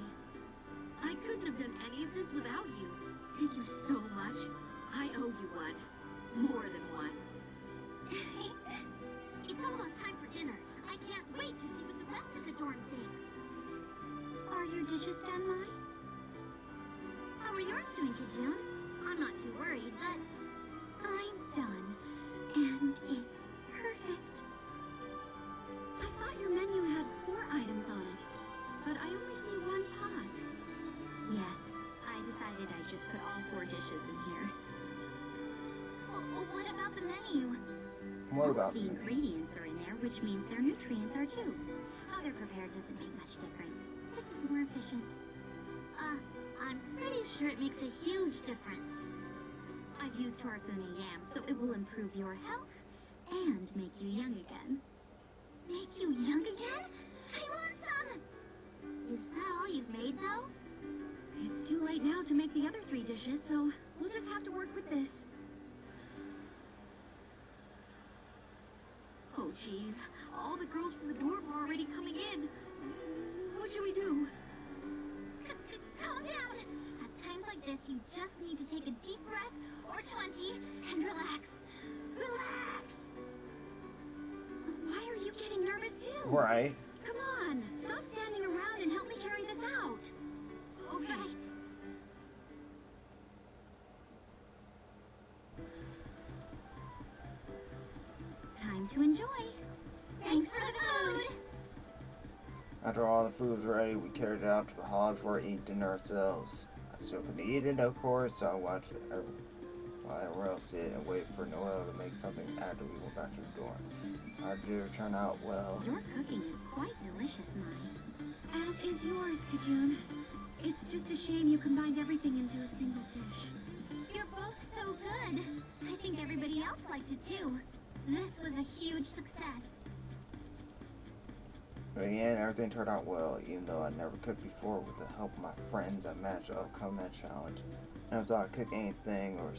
I couldn't have done any of this without you. Thank you so much. I owe you one. More than one. It's almost time for dinner. I can't wait to see what the rest of the dorm thinks. Are your dishes done, Mai? How are yours doing, Kajun? I'm not too worried, but I'm done. And it's perfect. I thought your menu had 4 items on it. Well, what about the menu? What about the me? ingredients are in there, which means their nutrients are too. How they're prepared doesn't make much difference. This is more efficient. I'm pretty sure it makes a huge difference. I've used Torafune yams, so it will improve your health and make you young again. Make you young again? I want some! Is that all you've made, though? It's too late now to make the other 3 dishes, so we'll just have to work with this. Oh, jeez. All the girls from the dorm are already coming in. What should we do? Calm down! At times like this, you just need to take a deep breath, or 20, and relax. Relax! Why are you getting nervous too? Right. Come on, stop standing around and help me carry this out. Okay. Right. Time to enjoy. Thanks for the food! After all the food was ready, we carried it out to the hall before eating dinner ourselves. I still couldn't eat it, of course, so I watched it while everyone else did and waited for Noelle to make something after we went back to the dorm. Our dinner turned out well. Your cooking is quite delicious, Mai. As is yours, Kajun. It's just a shame you combined everything into a single dish. You're both so good. I think everybody else liked it too. This was a huge success. But in the end, everything turned out well, even though I never could before. With the help of my friends, I managed to overcome that challenge. And I thought I'd cook anything or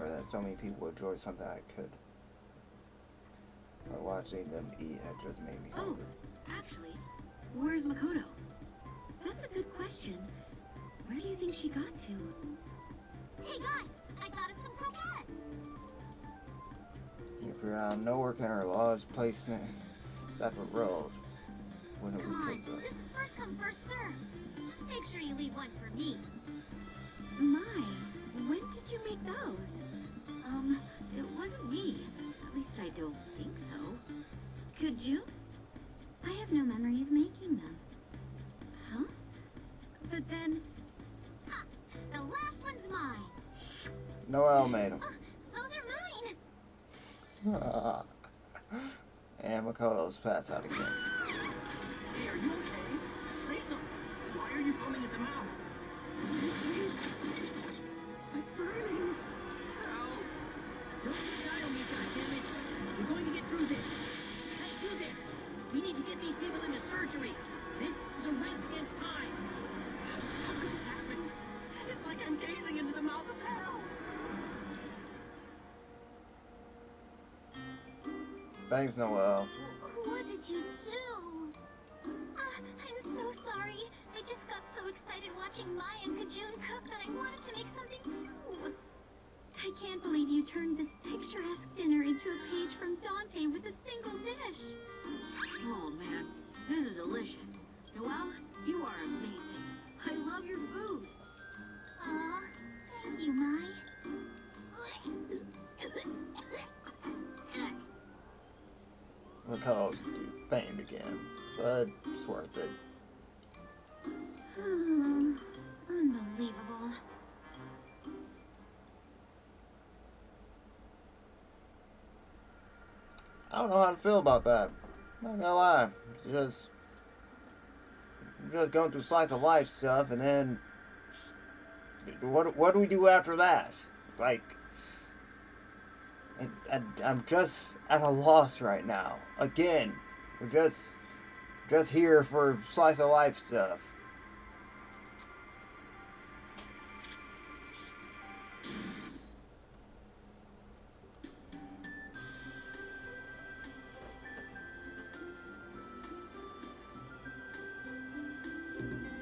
that so many people would enjoy something I could. But watching them eat had just made me hungry. Actually, where's Makoto? That's a good question. Where do you think she got to? Hey, guys! I got us some croquettes! You appeared out of nowhere, kind of large place that were rolled. When we Come on, cooked those. this is first come, first serve. Just make sure you leave one for me. My, when did you make those? It wasn't me. At least I don't think so. Could you? I have no memory of making them. Huh? But then, Ha! The last one's mine. Noelle made them. Those are mine! And Makoto's passed out again. Hey, are you okay? Say something. Why are you foaming at the mouth? Please. I'm burning. Ow. Don't you die on me, goddammit. We're going to get through this. Hey, you there. We need to get these people into surgery. This is a race against time. How could this happen? It's like I'm gazing into the mouth of hell. Thanks, Noelle. What did you do? I'm so sorry. I just got so excited watching Mai and Kajun cook that I wanted to make something too. I can't believe you turned this picturesque dinner into a page from Dante with a single dish. Oh man, this is delicious. Noelle, you are amazing. I love your food. Aw, thank you, Mai. Makoto's faint again, but it's worth it. Unbelievable. I don't know how to feel about that. Not gonna lie. It's just going through slice of life stuff, and then what do we do after that? Like, I'm just at a loss right now. Again, we're just here for slice of life stuff.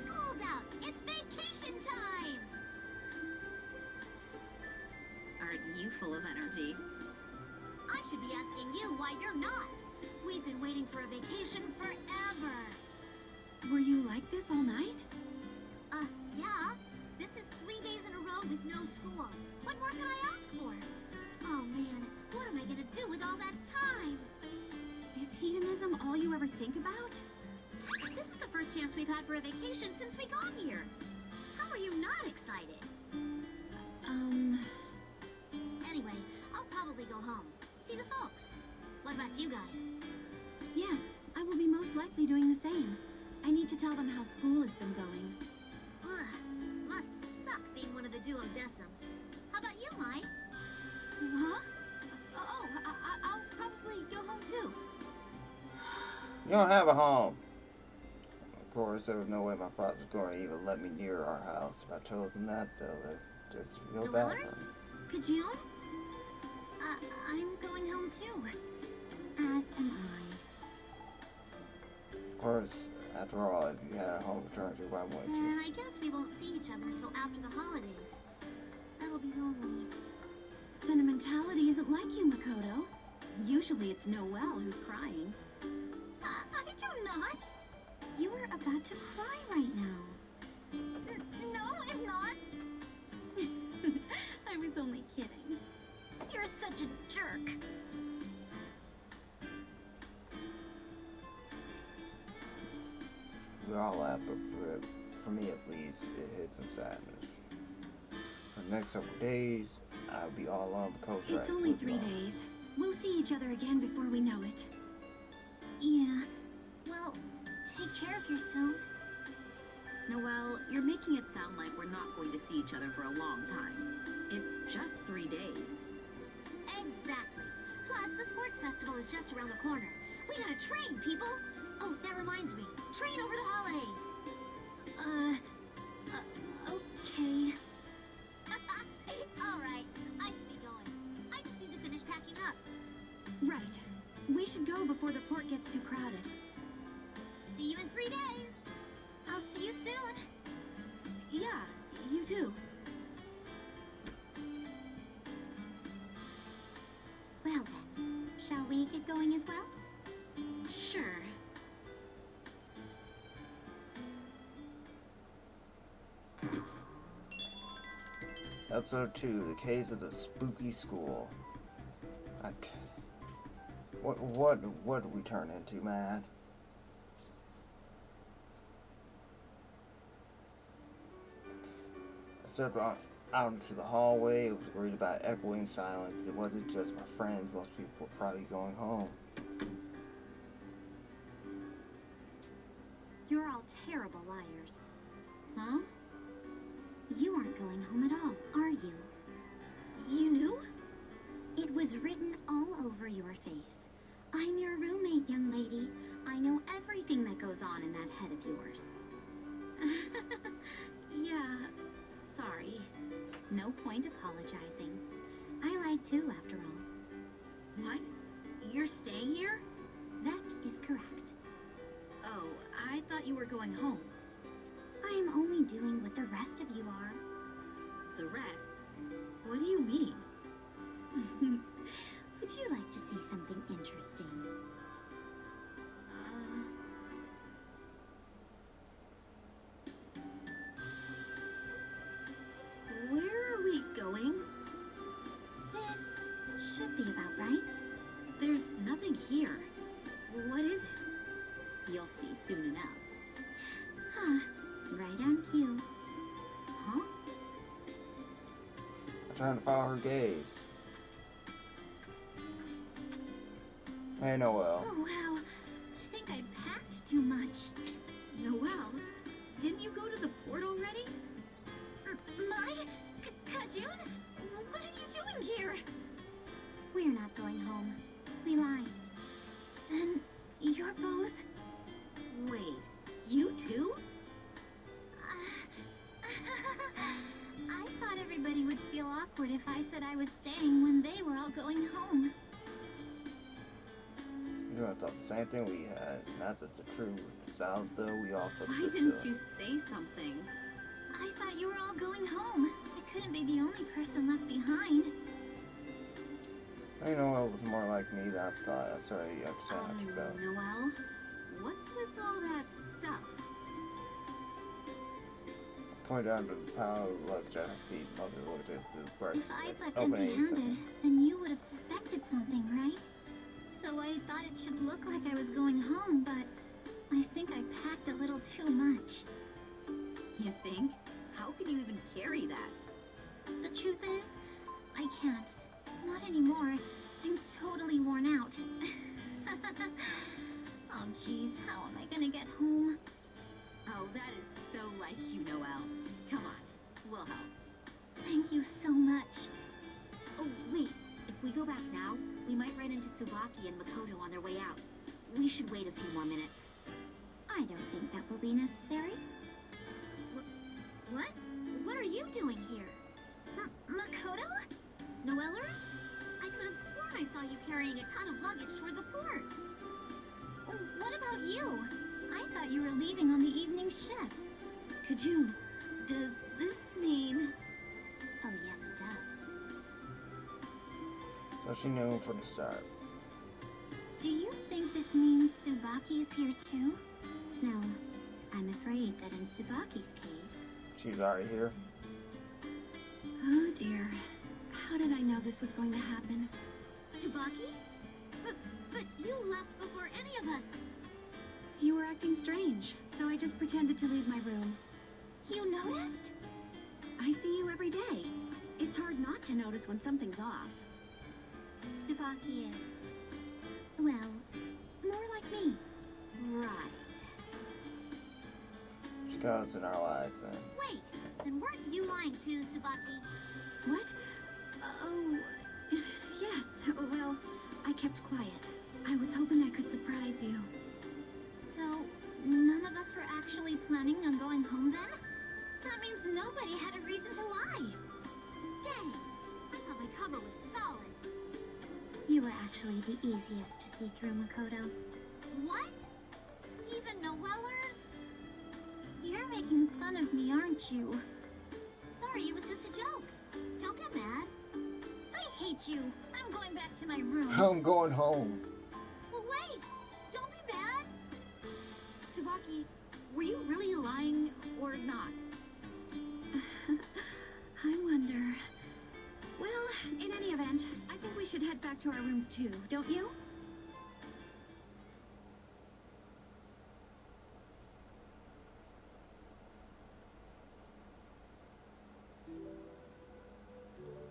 School's out. It's vacation time. Aren't you full of energy? I should be asking you why you're not. We've been waiting for a vacation forever. were you like this all night? Yeah. This is 3 days in a row with no school. What more can I ask for? Oh man, what am I gonna do with all that time? Is hedonism all you ever think about? This is the first chance we've had for a vacation since we got here. How are you not excited? Um, Anyway, I'll see the folks. What about you guys? Yes, I will be most likely doing the same. I need to tell them how school has been going. Ugh, must suck being one of the duodecim. How about you, Mai? Huh? I'll probably go home too. You don't have a home. Of course, there was no way my father was going to even let me near our house. If I told them that, they'll just feel The bad Willers? for me. Kajun? I'm going home too. As am I. Of course, after all, if you had a home to return to, why wouldn't you? And I guess we won't see each other until after the holidays. That'll be lonely. Sentimentality isn't like you, Makoto. Usually it's Noelle who's crying. I do not. You are about to cry right now. No, I'm not. I was only kidding. You're such a jerk. We all laugh, but for me at least, it hit some sadness. For the next couple days, I'll be all on because It's only 3 days. We'll see each other again before we know it. Yeah. Well, take care of yourselves. Noelle, you're making it sound like we're not going to see each other for a long time. It's just 3 days. Exactly. Plus, the sports festival is just around the corner. We gotta train, people! Oh, that reminds me. Train over the holidays! Okay. Alright, I should be going. I just need to finish packing up. Right. We should go before the port gets too crowded. See you in 3 days! I'll see you soon. Yeah, you too. Well then, shall we get going as well? Sure. Episode 2, The Case of the Spooky School. What did we turn into, man? I stepped out into the hallway. I was worried about echoing silence. It wasn't just my friends. Most people were probably going home. You're all terrible liars. Huh? You aren't going home at all, are you? You knew? It was written all over your face. I'm your roommate, young lady. I know everything that goes on in that head of yours. Yeah, sorry. No point apologizing. I lied too, after all. What? You're staying here? That is correct. Oh, I thought you were going home. I am only doing what the rest of you are. The rest? What do you mean? Would you like to see something interesting? Where are we going? This should be about right. There's nothing here. What is it? You'll see soon enough. Huh. Right on cue. Huh? I turned to follow her gaze. Hey, Noelle. Oh, wow. I think I packed too much. Noelle, didn't you go to the port already? Kajun? What are you doing here? We're not going home. We lied. Then you're both... Wait, you too? I thought everybody would feel awkward if I said I was staying when they were all going home. You know, I thought the same thing we had. Not that the truth was out, though. We all felt Why this, didn't you say something? I thought you were all going home. I couldn't be the only person left behind. You know, it was more like me than I thought. I started to understand how she felt. Noelle, what's with all that stuff? I pointed down to the pile of luggage at her feet. Mother looked at the breast. If I'd left opening empty-handed, then you would have suspected something, right? So I thought it should look like I was going home, but I think I packed a little too much. You think? How can you even carry that? The truth is, I can't. Not anymore. I'm totally Oh, jeez, how am I gonna get home? Oh, that is so like you, Noelle. Come on, we'll help. Thank you so much. Oh, wait. If we go back now, we might run into Tsubaki and Makoto on their way out. We should wait a few more minutes. I don't think that will be necessary. What? What are you doing here? Makoto? Noellers? I could have sworn I saw you carrying a ton of luggage toward the port. What about you? I thought you were leaving on the evening ship. Kajun, does this mean... Oh, yes, it does. So she knew for the start. Do you think this means Tsubaki's here too? No, I'm afraid that in Tsubaki's case... She's already here. Oh dear. How did I know this was going to happen? Tsubaki? But you left before any of us. You were acting strange, so I just pretended to leave my room. You noticed? I see you every day. It's hard not to notice when something's off. Tsubaki is... well, more like me. Right. She goes in our lives then. Wait, then weren't you lying too, Tsubaki? What? Oh, yes. Well, I kept quiet. I was hoping I could surprise you. So, none of us were actually planning on going home then? That means nobody had a reason to lie. Dang, I thought my cover was solid. You were actually the easiest to see through, Makoto. What? Even Noellers? You're making fun of me, aren't you? Sorry, it was just a joke. Don't get mad. I hate you. I'm going back to my room. I'm going home. Well, wait. Don't be bad. Tsubaki, were you really lying or not? I wonder. Well, in any event, I think we should head back to our rooms too, don't you?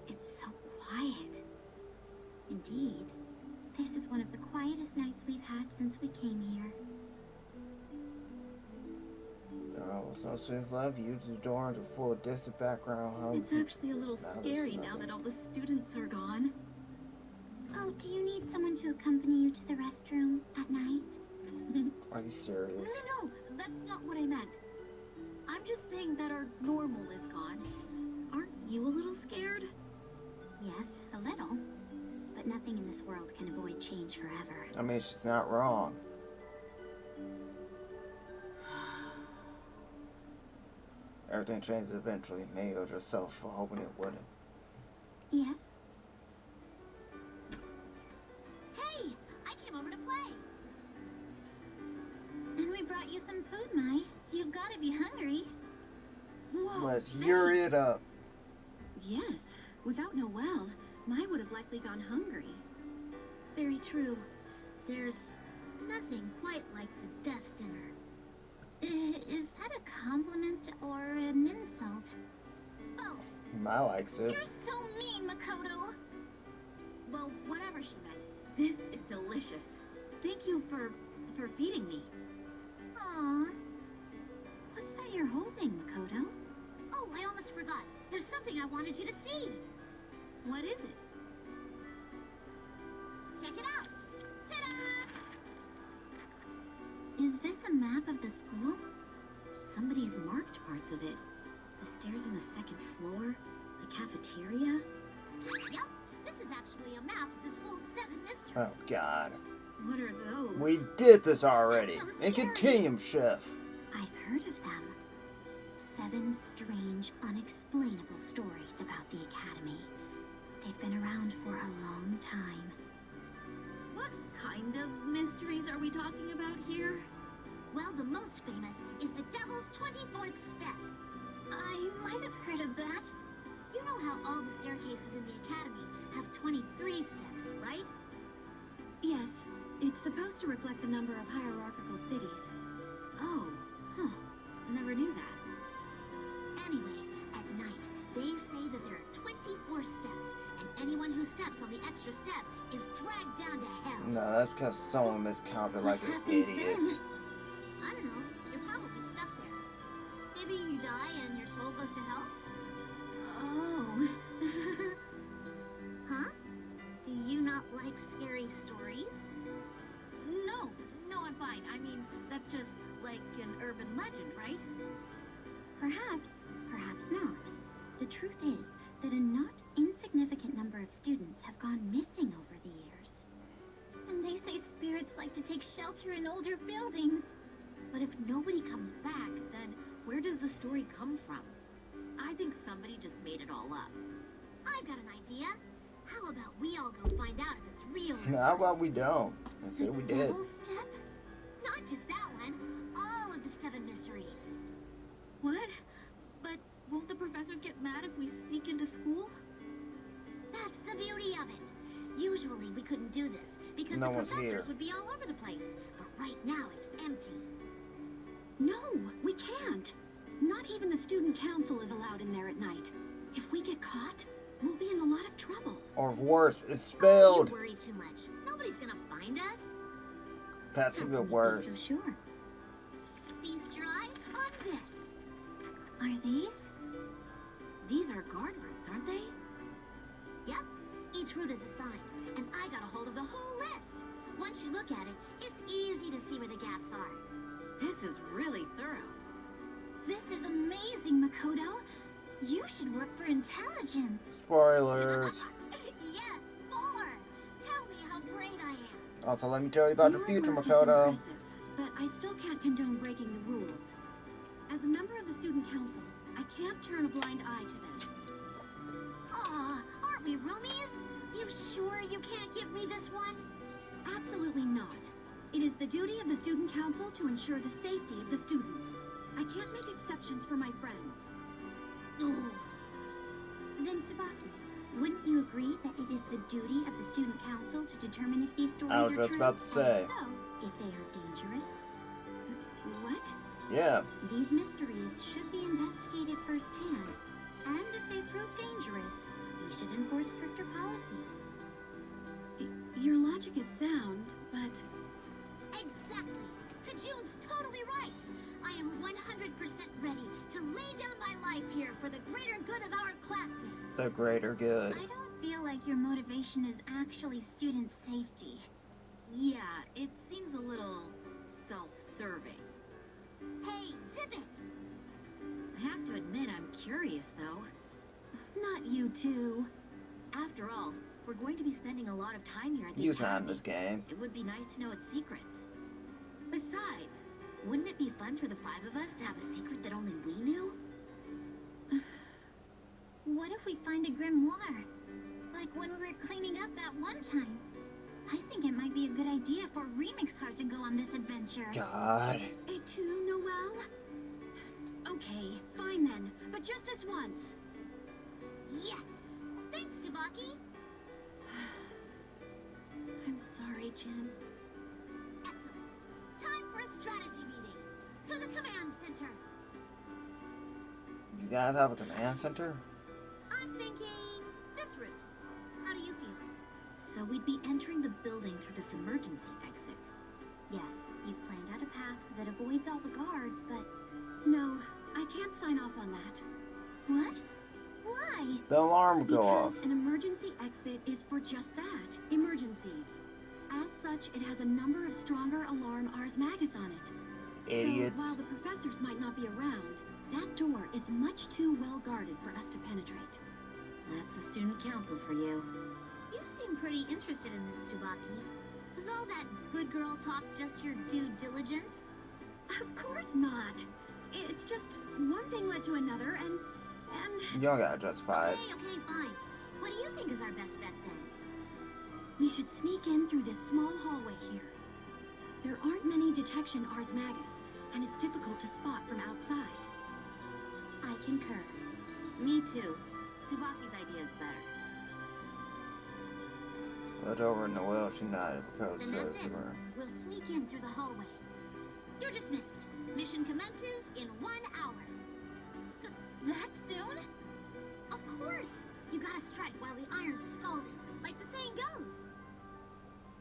It's so quiet. Indeed. This is one of the quietest nights we've had since we came here. No, with no students left, you use the door into full of distant background hum. It's actually a little there's scary now nothing. that all the students are gone. Oh, do you need someone to accompany you to the restroom at night? Are you serious? No, that's not what I meant. I'm just saying that our normal is gone. Aren't you a little scared? Yes, a little. But nothing in this world can avoid change forever. I mean, she's not wrong. Everything changes eventually. Maybe you're just selfish for hoping it wouldn't. Yes? Hey, I came over to play. And we brought you some food, Mai. You've got to be hungry. Whoa, Let's hear thanks. it up. Yes. Without Noelle, Mai would have likely gone hungry. Very true. There's nothing quite like the death dinner. Is that a compliment or an insult? Oh, Mai likes it. You're so mean, Makoto. Well, whatever she meant. This is delicious. Thank you for feeding me. Aw. What's that you're holding, Makoto? oh, I almost forgot. There's something I wanted you to see. What is it? Check it out. Ta-da! Is this a map of the school? Somebody's marked parts of it. The stairs on the second floor, the cafeteria. Yep, this is actually a map of the school's 7 mysteries. Oh, God. What are those? We did this already. Sounds And scary. continue, Chef. I've heard of them. 7 strange, unexplainable stories about the Academy. They've been around for a long time. What kind of mysteries are we talking about here? Well, the most famous is the Devil's 24th Step. I might have heard of that. You know how all the staircases in the Academy have 23 steps, right? Yes. It's supposed to reflect the number of hierarchical cities. Oh, huh. Never knew that. Anyway, at night, they say that there are 24 steps, and anyone Anyone who steps on the extra step is dragged down to hell. No, that's because someone miscounted like an happens idiot. then? I don't know. You're probably stuck there. Maybe you die and your soul goes to hell? Oh. Huh? Do you not like scary stories? No, I'm fine. I mean, that's just like an urban legend, right? Perhaps, perhaps not. The truth is that a not insignificant number of students have gone missing over the years. And they say spirits like to take shelter in older buildings. But if nobody comes back, then where does the story come from? I think somebody just made it all up. I've got an idea. How about we all go find out if it's real or How not? about we don't? Let's say we did. Devil's step? Not just that one. All of the 7 mysteries. What? But won't the professors get mad if we sneak into school? That's the beauty of it. Usually we couldn't do this because No the one's professors here. would be all over the place. But right now it's empty. No, we can't. Not even the student council is allowed in there at night. If we get caught, we'll be in a lot of trouble. Or worse, it's Oh, spilled. you worry too much. Nobody's gonna find us. That's How even can you be worse. so sure? Feast your eyes on this. Are these? These are guard routes, aren't they? Yep, each route is assigned, and I got a hold of the whole list. Once you look at it, it's easy to see where the gaps are. This is really thorough. This is amazing, Makoto. You should work for intelligence. Spoilers. Yes, more. Tell me how great I am. Also, let me tell you about the Your future, work is Makoto. impressive, but I still can't condone breaking the rules. As a member of the student council, I can't turn a blind eye to this. Aw, aren't we roomies? You sure you can't give me this one? Absolutely not. It is the duty of the student council to ensure the safety of the students. I can't make exceptions for my friends. Oh, Then, Tsubaki, wouldn't you agree that it is the duty of the student council to determine if these stories I was are just true? about to say. And if so, if they are dangerous? What? Yeah. These mysteries should be investigated firsthand. And if they prove dangerous, we should enforce stricter policies. Your logic is sound, but exactly. Kajun's totally right. I am 100% ready to lay down my life here for the greater good of our classmates. The greater good. I don't feel like your motivation is actually student safety. Yeah, it seems a little self-serving. Hey, zip it! I have to admit, I'm curious, though. not you two. After all, we're going to be spending a lot of time here at the Use that in academy. this game. It would be nice to know its secrets. Besides, wouldn't it be fun for the 5 of us to have a secret that only we knew? What if we find a grimoire? Like when we were cleaning up that one time. I think it might be a good idea for Remix Heart to go on this adventure. God. Et tu, Noelle? Okay, fine then, but just this once. Yes! Thanks, Tsubaki! I'm sorry, Jin. Excellent. Time for a strategy meeting. To the command center. You guys have a command center? I'm thinking this route. How do you feel? So we'd be entering the building through this emergency exit. Yes, you've planned out a path that avoids all the guards, but... No, I can't sign off on that. What? Why? The alarm will go Because off. an emergency exit is for just that, emergencies. As such, it has a number of stronger alarm Ars Magus on it. Idiots. So while the professors might not be around, that door is much too well guarded for us to penetrate. That's the student council for you. You seem pretty interested in this, Tsubaki. Was all that good girl talk just your due diligence? Of course not. It's just one thing led to another, and You don't gotta justify it. Okay, fine. What do you think is our best bet then? we should sneak in through this small hallway here. There aren't many detection Ars Magus, and it's difficult to spot from outside. I concur. Me too. Tsubaki's idea is better. Looked over at Noelle, she nodded because Then so that's she it. were. We'll sneak in through the hallway. You're dismissed. Mission commences in 1 hour. That soon? Of course! You gotta gotta strike while the iron's scalding, like the saying goes.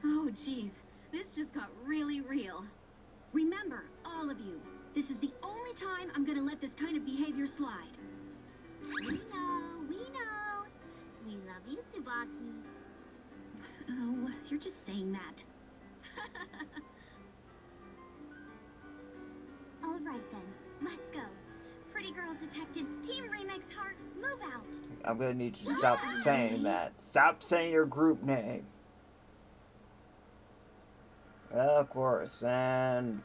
Oh, jeez. This just got really real. Remember, all of you, this is the only time I'm gonna let this kind of behavior slide. We know, we know. We love you, Tsubaki. Oh, you're just saying that. All right then, let's go. Pretty Girl Detectives Team Remix Heart, move out. I'm gonna need you to stop saying that. Stop saying your group name. Of course, and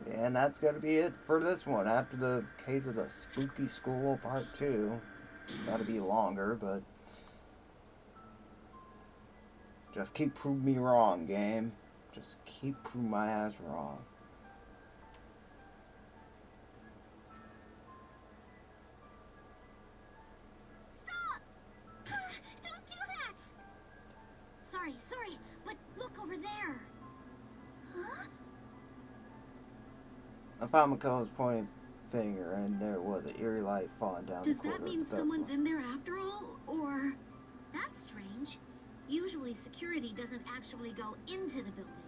that's gonna be it for this one. After the Case of the Spooky School Part 2. Gotta be longer, but just keep proving me wrong, game. Just keep proving my ass wrong. Stop! Don't do that! Sorry, but look over there. Huh? I found Makoto's pointing finger, and there was an eerie light falling down Does the corridor. that mean someone's in there after all? Or... That's strange. Usually security doesn't actually go into the building.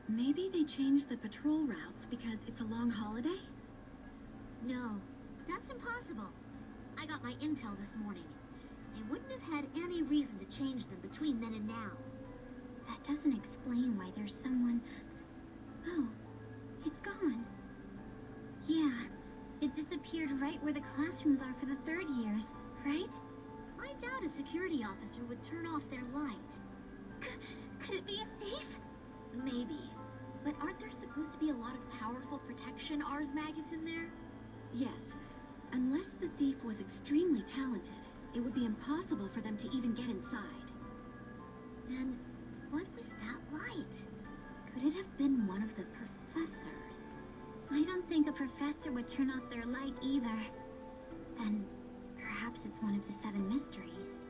Maybe they changed the patrol routes because it's a long holiday? No, that's impossible. I got my intel this morning. They wouldn't have had any reason to change them between then and now. That doesn't explain why there's someone... Oh, it's gone. Yeah, it disappeared right where the classrooms are for the third years, right? I doubt a security officer would turn off their light. Could it be a thief? maybe. But aren't there supposed to be a lot of powerful protection Ars Magus in there? Yes. Unless the thief was extremely talented, it would be impossible for them to even get inside. Then, what was that light? Could it have been one of the professors? I don't think a professor would turn off their light either. Then, perhaps it's one of the 7 mysteries.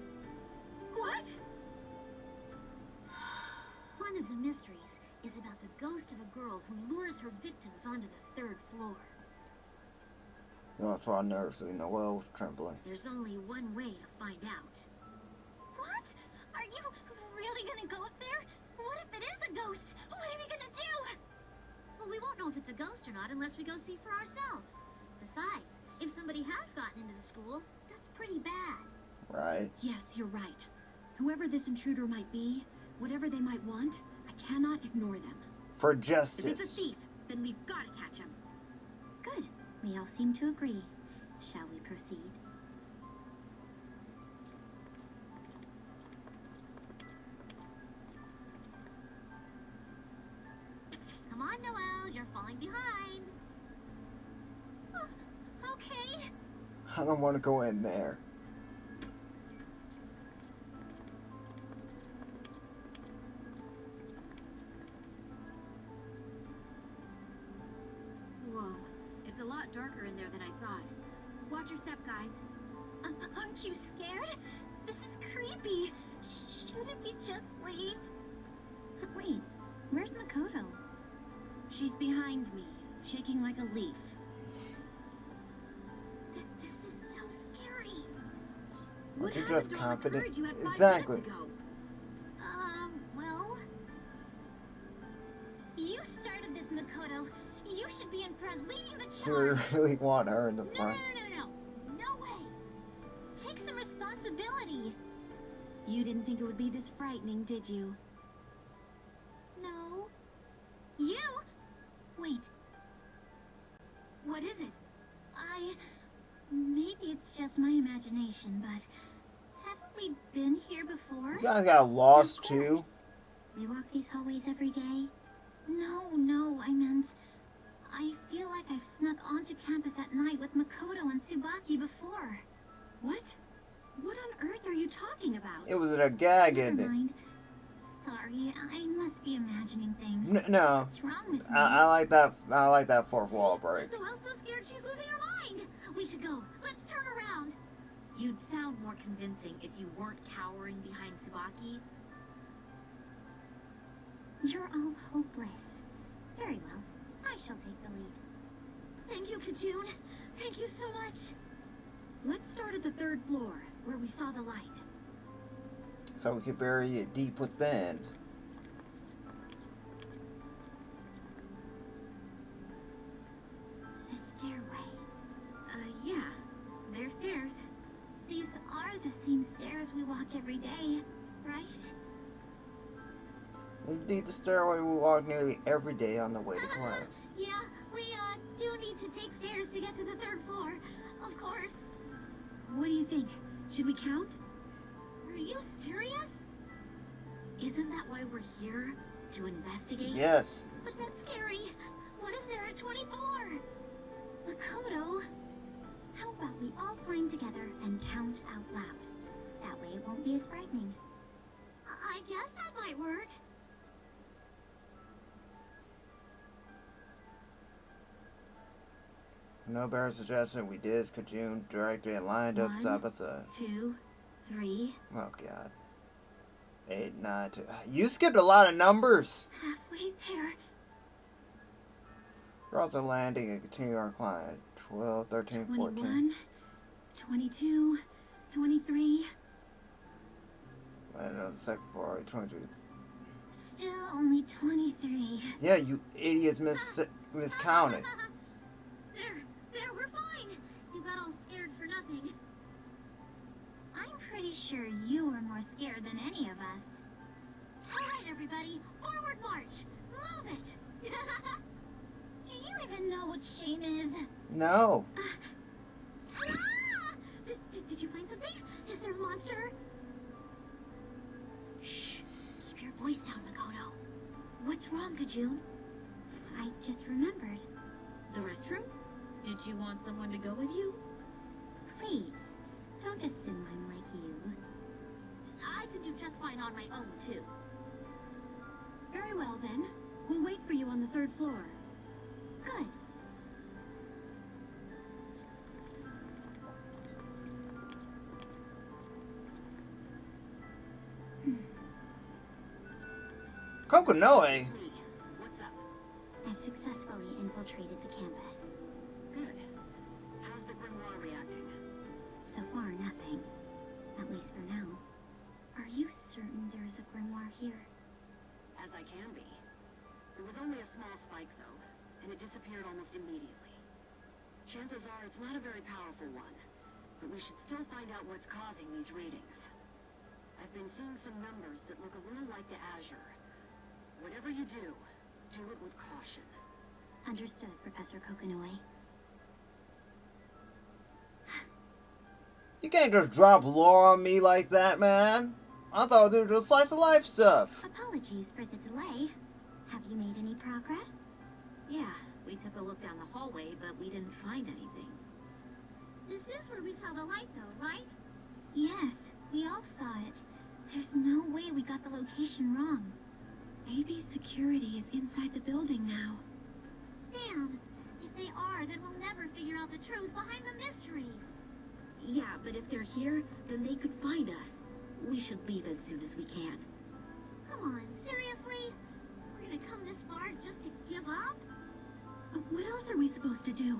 What? One of the mysteries is about the ghost of a girl who lures her victims onto the 3rd floor. You know, that's why I nervously Noelle was trembling. There's only one way to find out. What? Are you really gonna go up there? What if it is a ghost? What are we gonna do? Well, we won't know if it's a ghost or not unless we go see for ourselves. Besides, if somebody has gotten into the school, that's pretty bad. Right. Yes, you're right. Whoever this intruder might be, whatever they might want, I cannot ignore them. For justice. If it's a thief, then we've got to catch him. Good. We all seem to agree. Shall we proceed? Come on, Noelle, you're falling behind. Okay. I don't want to go in there. Whoa. It's a lot darker in there than I thought. Watch your step, guys. Aren't you scared? This is creepy. Shouldn't we just leave? Wait, where's Makoto? She's behind me, shaking like a leaf. This is so scary. Aren't you happened just to all the confident? courage you had 5 Exactly. minutes ago? Well... You started this, Makoto. You should be in front, leading the Do we charge. really want her in the No, front? no way. Take some responsibility. You didn't think it would be this frightening, did you? No. You? Wait, What is it? maybe it's just my imagination, but haven't we been here before? You guys got lost Of too? course. We walk these hallways every day? No, I meant... I feel like I've snuck onto campus at night with Makoto and Tsubaki before. What? What on earth are you talking about? It was a gag Never ending. mind. Sorry, I must be imagining things. No, What's wrong with me? I like that. I like that fourth wall break. Noelle's so scared she's losing her mind. We should go. Let's turn around. You'd sound more convincing if you weren't cowering behind Tsubaki. You're all hopeless. Very well. I shall take the lead. Thank you, Kajun. Thank you so much. Let's start at the third floor, where we saw the light. So we could bury it deep within. The stairway. Yeah. They're stairs. These are the same stairs we walk every day, right? Indeed, the stairway we walk nearly every day on the way to class. Yeah, we do need to take stairs to get to the third floor. Of course. What do you think? Should we count? Are you serious? Isn't that why we're here? To investigate? Yes. But that's scary. What if there are 24? Makoto, how about we all climb together and count out loud? That way it won't be as frightening. I guess that might work. No better suggestion we did is Kajun directly and lined up 1, side by side. 2, 3. Oh god. 8, 9, 2. You skipped a lot of numbers. Halfway there. We're also landing and continue our climb. 12, 13, 14. 21, 22, 23. Landing on the second floor. 22. Still only 23. Yeah, you idiots miscounted. There, we're fine. You got all scared for nothing. I'm pretty sure you were more scared than any of us. All right, everybody, forward march. Move it. Do you even know what shame is? No. Ah! Did you find something? Is there a monster? Shh. Keep your voice down, Makoto. What's wrong, Kajun? I just remembered. The restroom? Did you want someone to go with you? Please, don't assume I'm like you. I could do just fine on my own, too. Very well, then. We'll wait for you on the third floor. Good. Kokonoe? What's up? I've successfully infiltrated the campus. Good. How's the grimoire reacting? So far, nothing. At least for now. Are you certain there's a grimoire here? As I can be. It was only a small spike, though, and it disappeared almost immediately. Chances are it's not a very powerful one, but we should still find out what's causing these readings. I've been seeing some numbers that look a little like the Azure. Whatever you do it with caution. Understood, Professor Kokonoe. You can't just drop lore on me like that, man. I thought it was just slice of life stuff. Apologies for the delay. Have you made any progress? Yeah, we took a look down the hallway, but we didn't find anything. This is where we saw the light, though, right? Yes, we all saw it. There's no way we got the location wrong. Maybe security is inside the building now. Damn. If they are, then we'll never figure out the truth behind the mysteries. Yeah, but if they're here, then they could find us. We should leave as soon as we can. Come on, seriously? We're gonna come this far just to give up? What else are we supposed to do?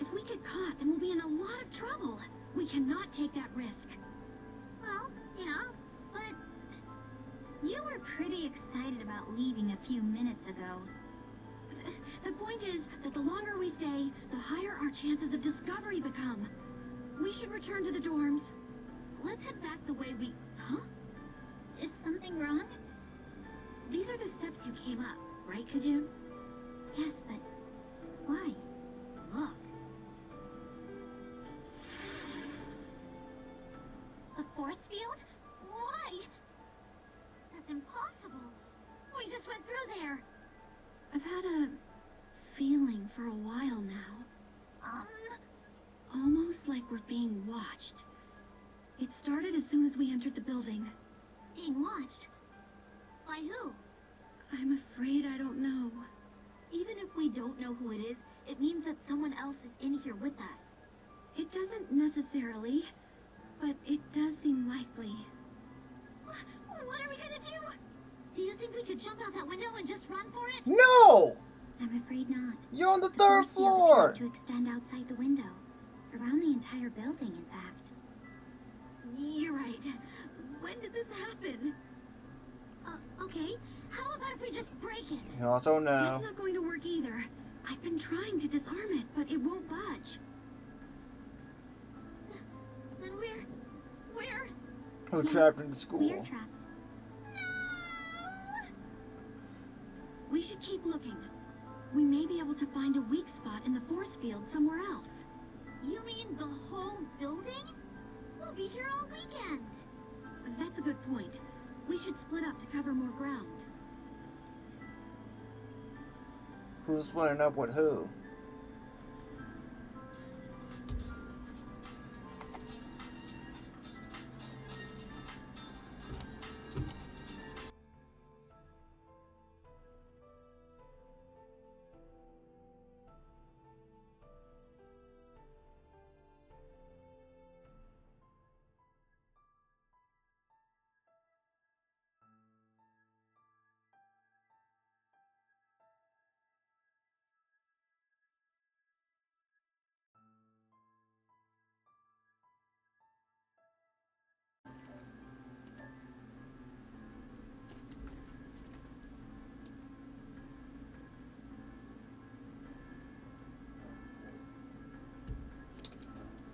If we get caught, then we'll be in a lot of trouble. We cannot take that risk. Well, yeah, but You were pretty excited about leaving a few minutes ago. The point is that the longer we stay, the higher our chances of discovery become. We should return to the dorms. Let's head back the way we... Huh? Is something wrong? These are the steps you came up, right, Kajun? Yes, but why? Look. A force field? why? That's impossible. We just went through there. I've had a feeling for a while now. Almost like we're being watched. It started as soon as we entered the building. Being watched? By who? I'm afraid I don't know. Even if we don't know who it is, it means that someone else is in here with us. It doesn't necessarily, but it does seem likely. What are we gonna do? Do you think we could jump out that window and just run for it? No! I'm afraid not. You're on the The third force field floor! appears to extend outside the window. Around the entire building, in fact. God! When did this happen? Okay. How about if we just break it? You also know. That's not going to work either. I've been trying to disarm it, but it won't budge. Then we're We're Yes, trapped in the school. we're trapped. We should keep looking. We may be able to find a weak spot in the force field somewhere else. You mean the whole building? We'll be here all weekend. That's a good point. We should split up to cover more ground. Who's splitting up with who?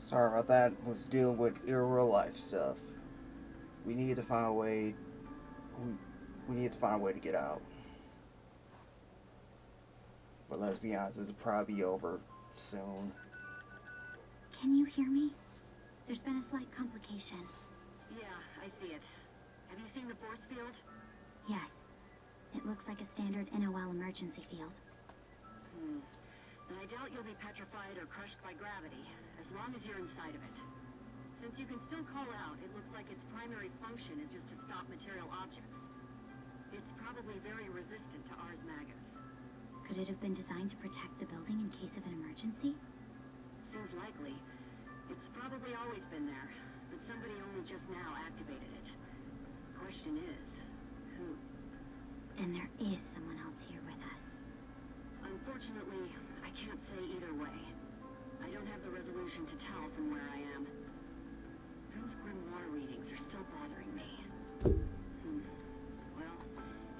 Sorry about that. Was dealing with real life stuff. We need to find a way. We need to find a way to get out. But let's be honest, this will probably be over soon. Can you hear me? There's been a slight complication. Yeah, I see it. Have you seen the force field? Yes. It looks like a standard NOL emergency field. Then I doubt you'll be petrified or crushed by gravity, as long as you're inside of it. Since you can still call out, it looks like its primary function is just to stop material objects. It's probably very resistant to Ars Magus. Could it have been designed to protect the building in case of an emergency? Seems likely. It's probably always been there, but somebody only just now activated it. Question is, who? Then there is someone else here with us. Unfortunately, I can't say either way. I don't have the resolution to tell from where I am. Those grimoire readings are still bothering me. Well,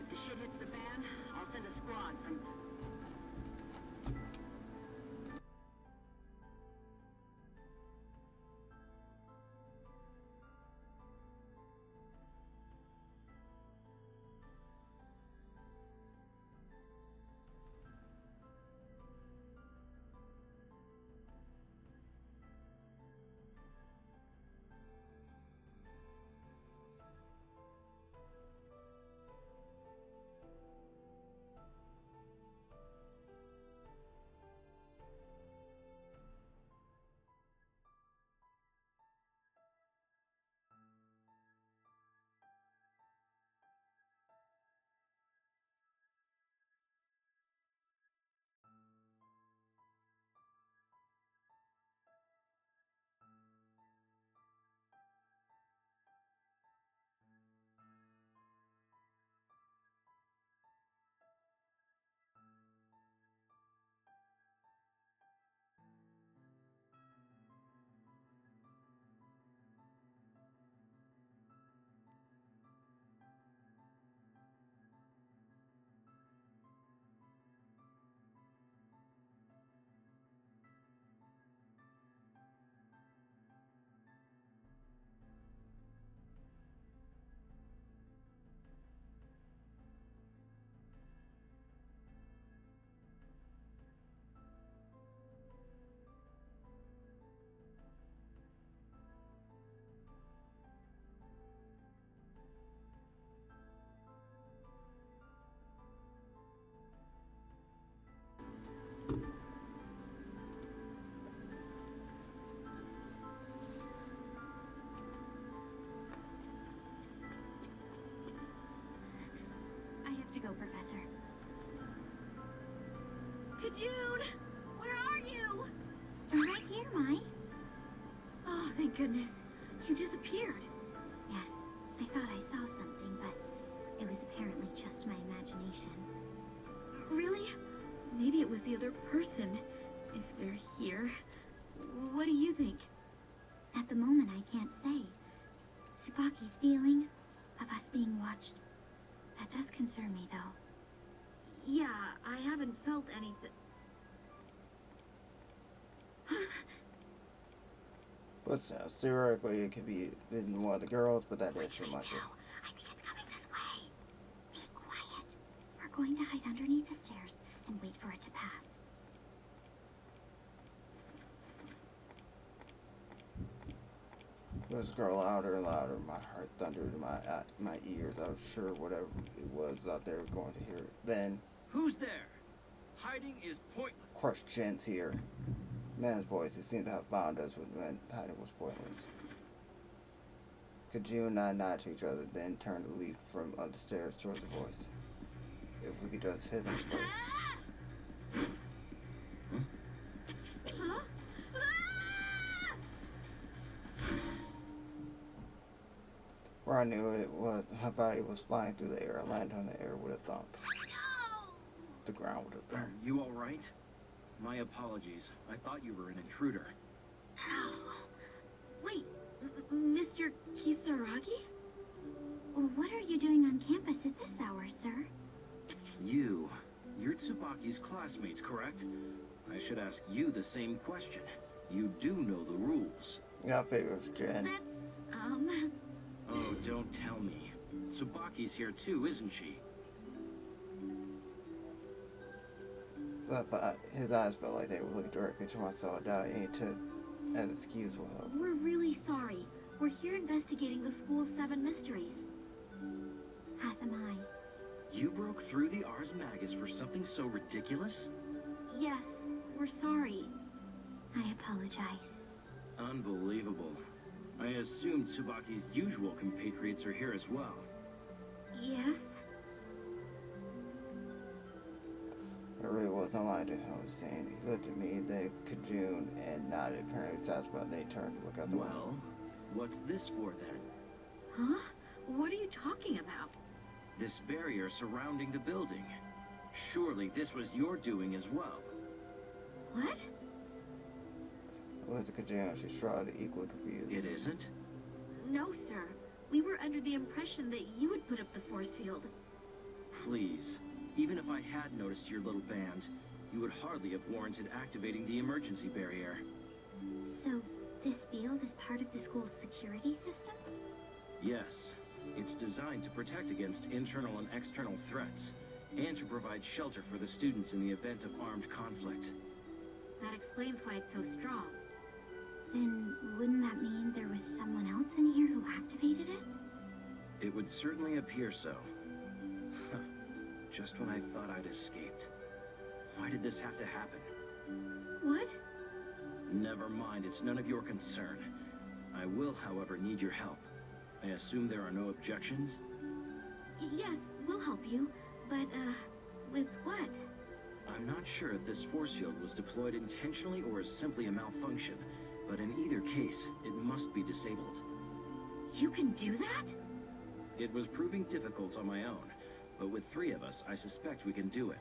if the shit hits the fan, I'll send a squad from... I have to go, Professor. Kajun! Where are you? I'm right here, Mai. Oh, thank goodness. You disappeared. Yes, I thought I saw something, but it was apparently just my imagination. Really? Maybe it was the other person, if they're here. What do you think? At the moment, I can't say. Tsubaki's feeling of us being watched. That does concern me, though. Yeah, I haven't felt anything. Footsteps. Theoretically, it could be in one of the girls, but that is too much. I think it's coming this way. Be quiet. We're going to hide underneath the stairs and wait for it to pass. This girl louder and louder. My heart thundered in my ears. I was sure whatever it was out there was going to hear it. Then, Who's there? Hiding is pointless. crushed chins here. Man's voice. It seemed to have found us when hiding was pointless. Kajun and I nodded to each other, then turned to leap from up the stairs towards the voice. If we could just hit him first. Huh? Where I knew it was, her body was flying through the air. I landed on the air with a thump. The ground with a Are thump. you alright? My apologies. I thought you were an intruder. Wait, Mr. Kisaragi? What are you doing on campus at this hour, sir? You're Tsubaki's classmates, correct? I should ask you the same question. You do know the rules. Yeah, I figured it was Jen. That's, Oh, don't tell me. Tsubaki's here too, isn't she? His eyes felt like they were looking directly to my soul. I doubt any tip and excuse will help. we're really sorry. We're here investigating the school's 7 mysteries. As am I. You broke through the Ars Magus for something so ridiculous? Yes, we're sorry. I apologize. Unbelievable. I assume Tsubaki's usual compatriots are here as well. Yes? There really was no line to him saying. He looked at me, then Kajun, and nodded, apparently satisfied. They turned to look out the window. Well, what's this for then? Huh? What are you talking about? This barrier surrounding the building. Surely this was your doing as well. What? I looked at Kajun, she shrugged, equally confused. It isn't? No, sir. We were under the impression that you would put up the force field. Please. Even if I had noticed your little band, you would hardly have warranted activating the emergency barrier. So, this field is part of the school's security system? Yes. It's designed to protect against internal and external threats, and to provide shelter for the students in the event of armed conflict. That explains why it's so strong. Then, wouldn't that mean there was someone else in here who activated it? It would certainly appear so. Just when I thought I'd escaped. Why did this have to happen? What? Never mind, it's none of your concern. I will, however, need your help. I assume there are no objections? Yes, we'll help you. But, with what? I'm not sure if this force field was deployed intentionally or is simply a malfunction, but in either case, it must be disabled. You can do that? It was proving difficult on my own, but with 3 of us, I suspect we can do it.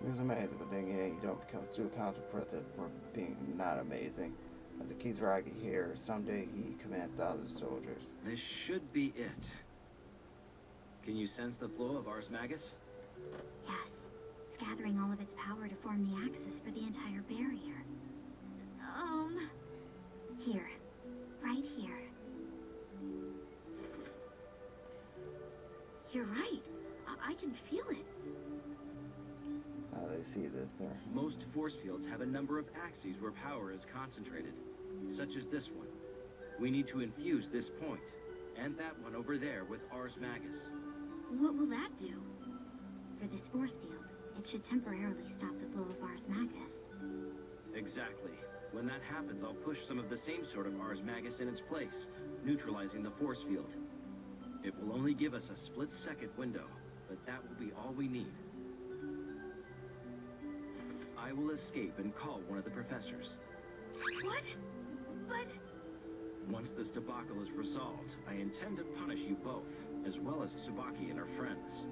It was amazing, but then again, you don't become too consequential for being not amazing. As a Kisaragi here, someday he command thousands of soldiers. This should be it. Can you sense the flow of Ars Magus? Yes. It's gathering all of its power to form the axis for the entire barrier. Here. Right here. You're right. I can feel it. How do they see this there? Most force fields have a number of axes where power is concentrated, such as this one. We need to infuse this point, and that one over there with Ars Magus. What will that do? For this force field, it should temporarily stop the flow of Ars Magus. Exactly. When that happens, I'll push some of the same sort of Ars Magus in its place, neutralizing the force field. It will only give us a split-second window, but that will be all we need. I will escape and call one of the professors. What? But... Once this debacle is resolved, I intend to punish you both, as well as Tsubaki and her friends.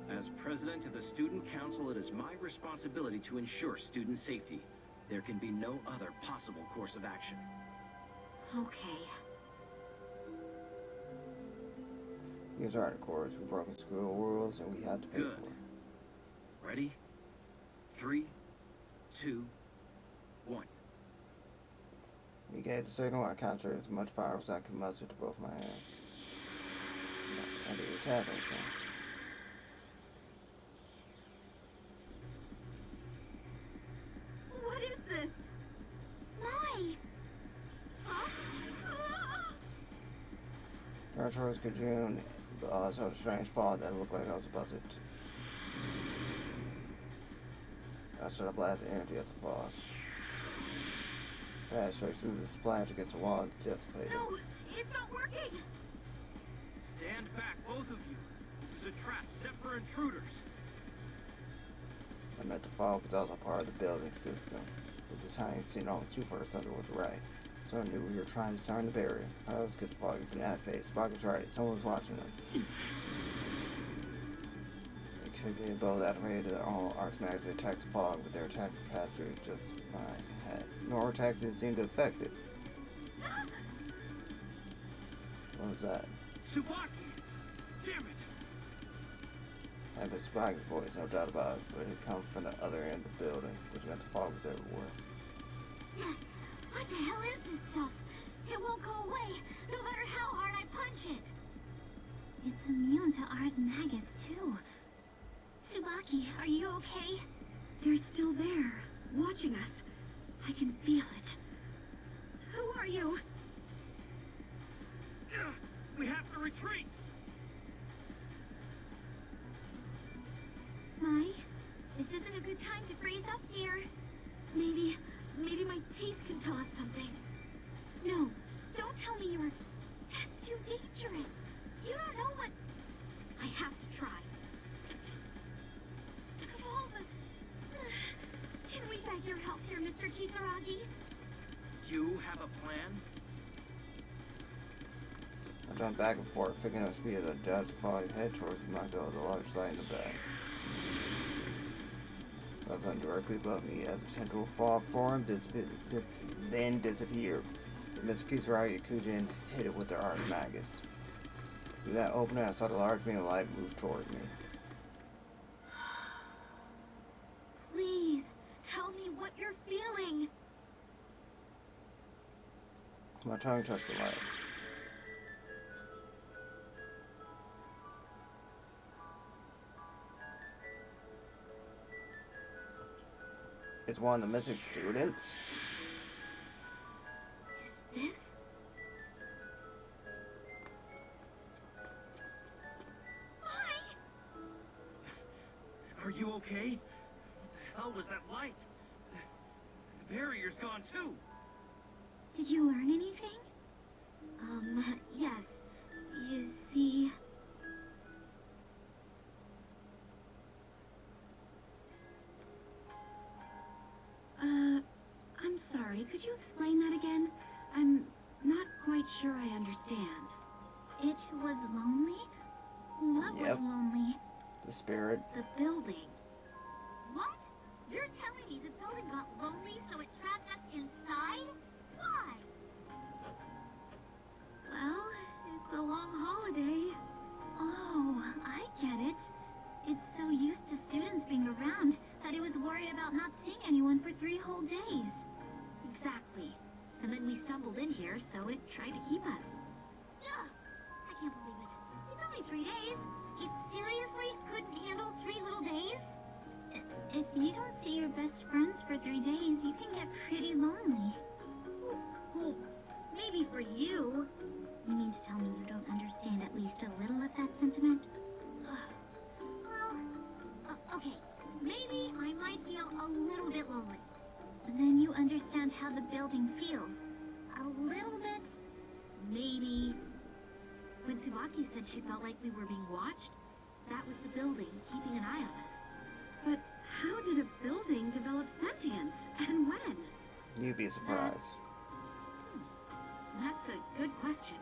As president of the Student Council, it is my responsibility to ensure student safety. There can be no other possible course of action. Okay. Here's our course. We broke the school rules and we had to pay Good. for it. Ready? 3, 2, 1. We gave the signal. I concentrated as much power as I could muster to both my hands. I did a cat thing. What is this? Mai! Huh? Our choice could June, but I saw a strange fall that looked like I was about to. I started blasting energy at the fog. Passed straight through the splash against the wall and dissipated. No, it's not working. Stand back, both of you. This is a trap set for intruders. I met the fog was also part of the building system, but the tiny seen almost too far under was right. So I knew we were trying to disarm the barrier. I always get the fog up in that face. Spock was right. Someone was watching us. They could be both activated their own arts mags to attack the fog, but their attacks passed through just my head. Nor attacks didn't seem to affect it. What was that? Tsubaki! Damn it! I bet Spock's voice, no doubt about it, but it come from the other end of the building, which meant the fog was everywhere. What the hell is this stuff? It won't go away, no matter how hard I punch it. It's immune to Ars Magus, too. Tsubaki, are you okay? They're still there, watching us. I can feel it. Who are you? We have to retreat! Mai, this isn't a good time to freeze up, dear. Maybe my taste can tell us something. No, don't tell me you were... That's too dangerous. You don't know what... I have to try. Of all the... Can we beg your help here, Mr. Kisaragi? You have a plan? I jumped back and forth, picking up speed as I dodged the fog's head towards my goal, the large light in the back. That was directly above me as a tentacle fall formed, then disappeared. Mr. Kisaragi and Kujin hit it with their Ars Magus. Through that opening, I saw the large beam of light move toward me. Please, tell me what you're feeling. My tongue touched the light. It's one of the missing students. Is this? Are you okay? What the hell was that light? The barrier's gone too. Did you learn anything? Yes. You see... I'm sorry, could you explain that again? I'm not quite sure I understand. It was lonely? What was Yep. lonely? The spirit. The building. What? You're telling me the building got lonely, so it trapped us inside? Why? Well, it's a long holiday. Oh, I get it. It's so used to students being around that it was worried about not seeing anyone for 3 whole days. Exactly. And then we stumbled in here, so it tried to keep us. Ugh, I can't believe it. It's only 3 days. It seriously couldn't handle 3 little days? If you don't see your best friends for 3 days, you can get pretty lonely. Well, maybe for you. You mean to tell me you don't understand at least a little of that sentiment? Well, okay. Maybe I might feel a little bit lonely. Then you understand how the building feels. A little bit? Maybe... When Tsubaki said she felt like we were being watched, that was the building keeping an eye on us. But how did a building develop sentience? And when? You'd be surprised. That's a good question.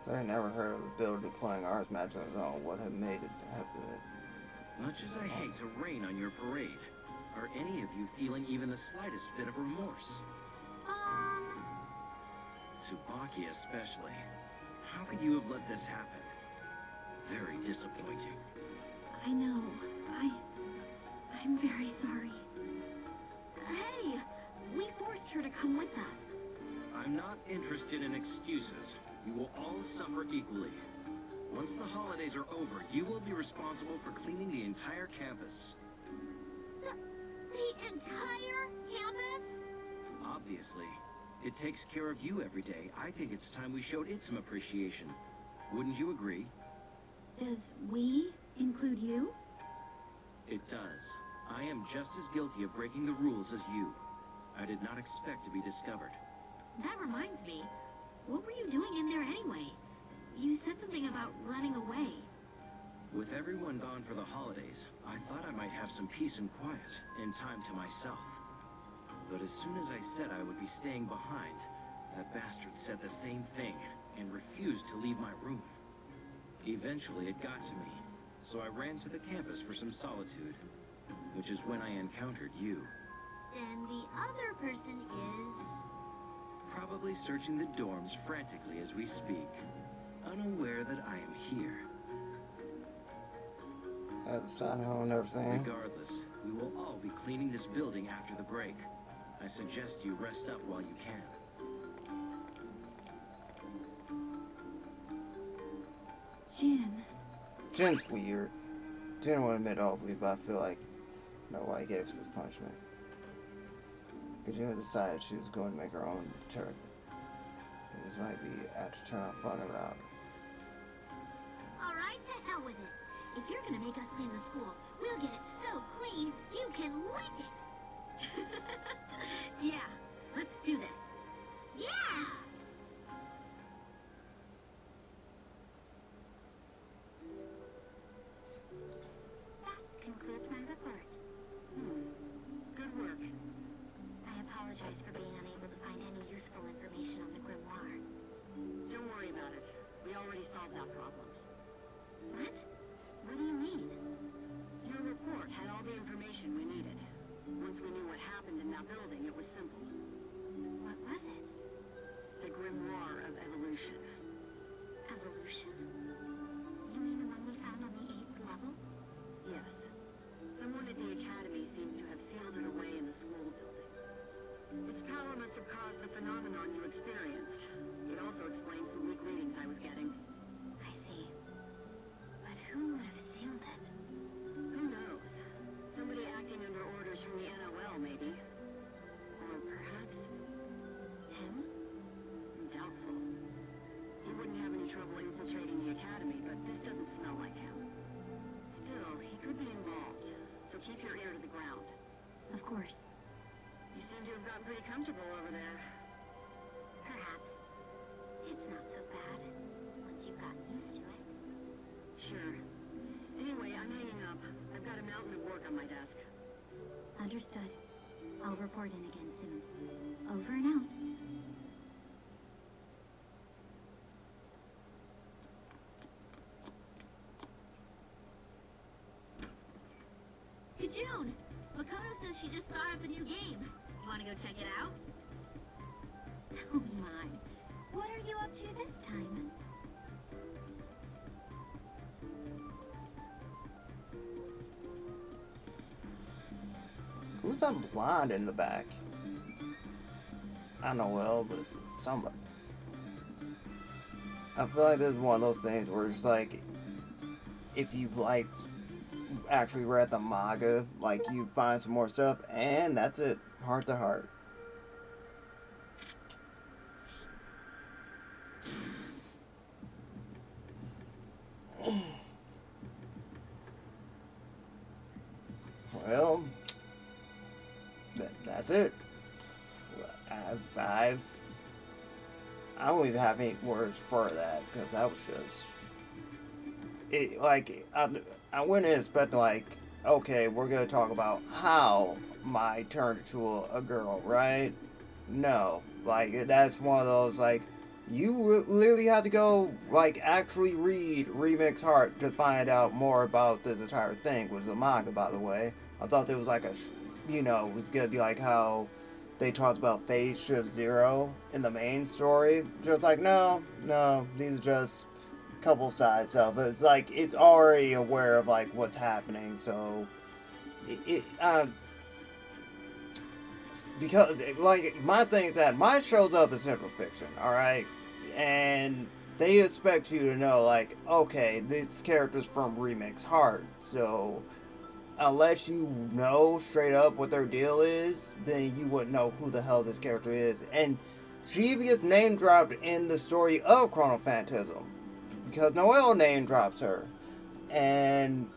So I never heard of a builder deploying Ars Magic on its own. What had made it happen? Much as I hate to rain on your parade, are any of you feeling even the slightest bit of remorse? Tsubaki especially. How could you have let this happen? Very disappointing. I know. I'm very sorry. Hey, we forced her to come with us. I'm not interested in excuses. You will all suffer equally. Once the holidays are over, you will be responsible for cleaning the entire campus. The entire campus? Obviously. It takes care of you every day. I think it's time we showed it some appreciation. Wouldn't you agree? Does we include you? It does. I am just as guilty of breaking the rules as you. I did not expect to be discovered. That reminds me. What were you doing in there anyway? You said something about running away. With everyone gone for the holidays, I thought I might have some peace and quiet and time to myself. But as soon as I said I would be staying behind, that bastard said the same thing and refused to leave my room. Eventually it got to me, so I ran to the campus for some solitude, which is when I encountered you. Then the other person is... Probably searching the dorms frantically as we speak, unaware that I am here. That's not how and everything. Regardless, we will all be cleaning this building after the break. I suggest you rest up while you can. Jin's weird. Didn't want to admit all of it, but I feel like I know why he gave us this punishment. Because Jin decided she was going to make her own turn. This might be after turn off fun around. Alright, to hell with it. If you're gonna make us clean the school, we'll get it so clean, you can lick it. Yeah, let's do this. Yeah! That concludes my report. Good work. I apologize for being unable to find any useful information on the grimoire. Don't worry about it. We already solved that problem. What? What do you mean? Your report had all the information we needed. Once we knew what happened in that building, it was simple. What was it? The grimoire of evolution. Evolution? You mean the one we found on the 8th level? Yes. Someone at the academy seems to have sealed it away in the school building. Its power must have caused the phenomenon you experienced. It also explains the weak readings I was getting. I see. But who would have sealed it? Who knows? Somebody acting under orders from the NOL, maybe. Or perhaps... Him? Doubtful. He wouldn't have any trouble infiltrating the academy, but this doesn't smell like him. Still, he could be involved, so keep your ear to the ground. Of course. You seem to have gotten pretty comfortable over there. Perhaps. It's not so bad once you've gotten used to it. Sure. Anyway, I'm hanging up. I've got a mountain of work on my desk. Understood. I'll report in again soon. Over and out. Kajun! Makoto says she just thought up a new game. You wanna go check it out? Oh my. What are you up to this time? Who's that blonde in the back? I don't know well, but it's somebody. I feel like this is one of those things where it's like, if you like actually read the manga, like you find some more stuff, and that's it, heart to heart. Well, that's it. I don't even have any words for that, because that was just it. Like I went in expecting like, okay, we're gonna talk about how my turned into a girl, right? No, like that's one of those like you literally have to go like actually read Remix Heart to find out more about this entire thing. Which is a manga, by the way. I thought there was like a, you know, it was gonna be like how they talked about Phase Shift Zero in the main story. Just like, no, these are just a couple side stuff. It's like, it's already aware of, like, what's happening, so... because, like, my thing is that mine shows up as Central Fiction, alright? And they expect you to know, like, okay, this character's from Remix Heart, so unless you know straight up what their deal is, then you wouldn't know who the hell this character is. And she even gets name dropped in the story of Chronophantasm, because Noelle name drops her. And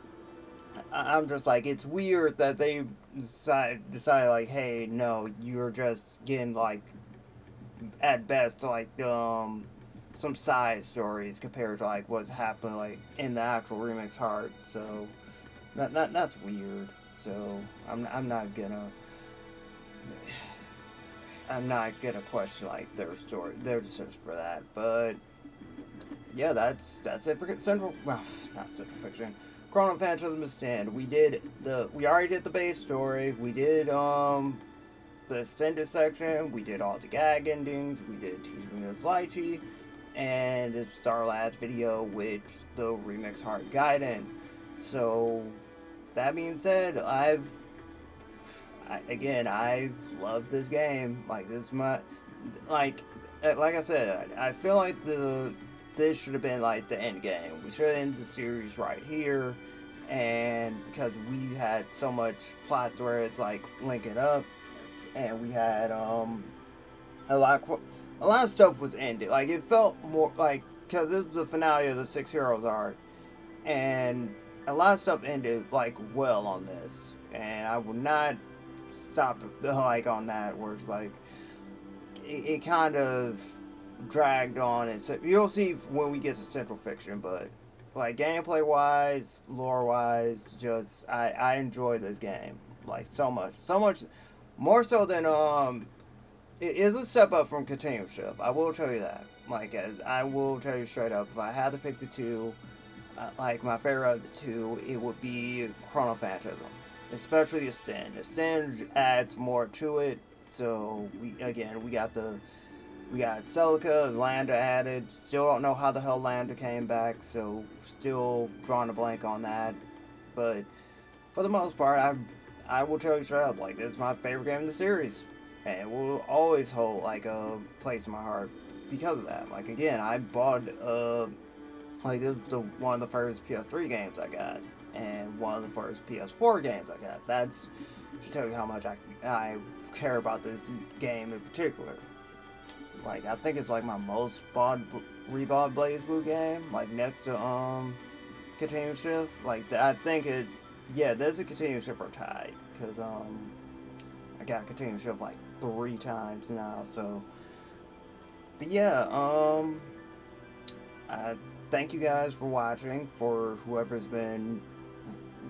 I'm just like, it's weird that they decided like, hey, no, you're just getting, like, at best, like, some side stories compared to, like, what's happening, like, in the actual Remix Heart. So that's weird. So I'm not gonna question, like, their story, their decisions for that. But yeah, that's it for Central. Well, not Central Fiction. Chronophantasma Stand. We already did the base story. We did the extended section. We did all the gag endings. We did Teach Me This Lychee, and this is our last video with the Remix Heart Gaiden. So that being said, I love this game. Like, this is my, like I said, I feel like this should have been, like, the end game. We should end the series right here, and because we had so much plot threads, like, linking up, and we had a lot of stuff was ended. Like, it felt more like, because this was the finale of the Six Heroes arc, and a lot of stuff ended, like, well on this, and I will not stop, like, on that, where it's like it kind of dragged on, and so you'll see when we get to Central Fiction. But, like, gameplay wise, lore wise, just I enjoy this game, like, so much more so than it is a step up from Continuum Shift. I will tell you that. Like, I will tell you straight up, if I had to pick the two, like, my favorite of the two, it would be Chronophantasm, especially Extend. Extend adds more to it. So we got Celica, Landa added. Still don't know how the hell Landa came back, so still drawing a blank on that. But for the most part, I will tell you straight up, like, this is my favorite game in the series, and it will always hold, like, a place in my heart because of that. Like, again, I bought like, this was one of the first PS3 games I got, and one of the first PS4 games I got. That's to tell you how much I care about this game in particular. Like, I think it's, like, my most rebought Blazblue game, like, next to Continuum Shift. Like, I think there's a Continuum Shift are tied, because I got Continuum Shift like 3 times now. So, but yeah, I thank you guys for watching. For whoever's been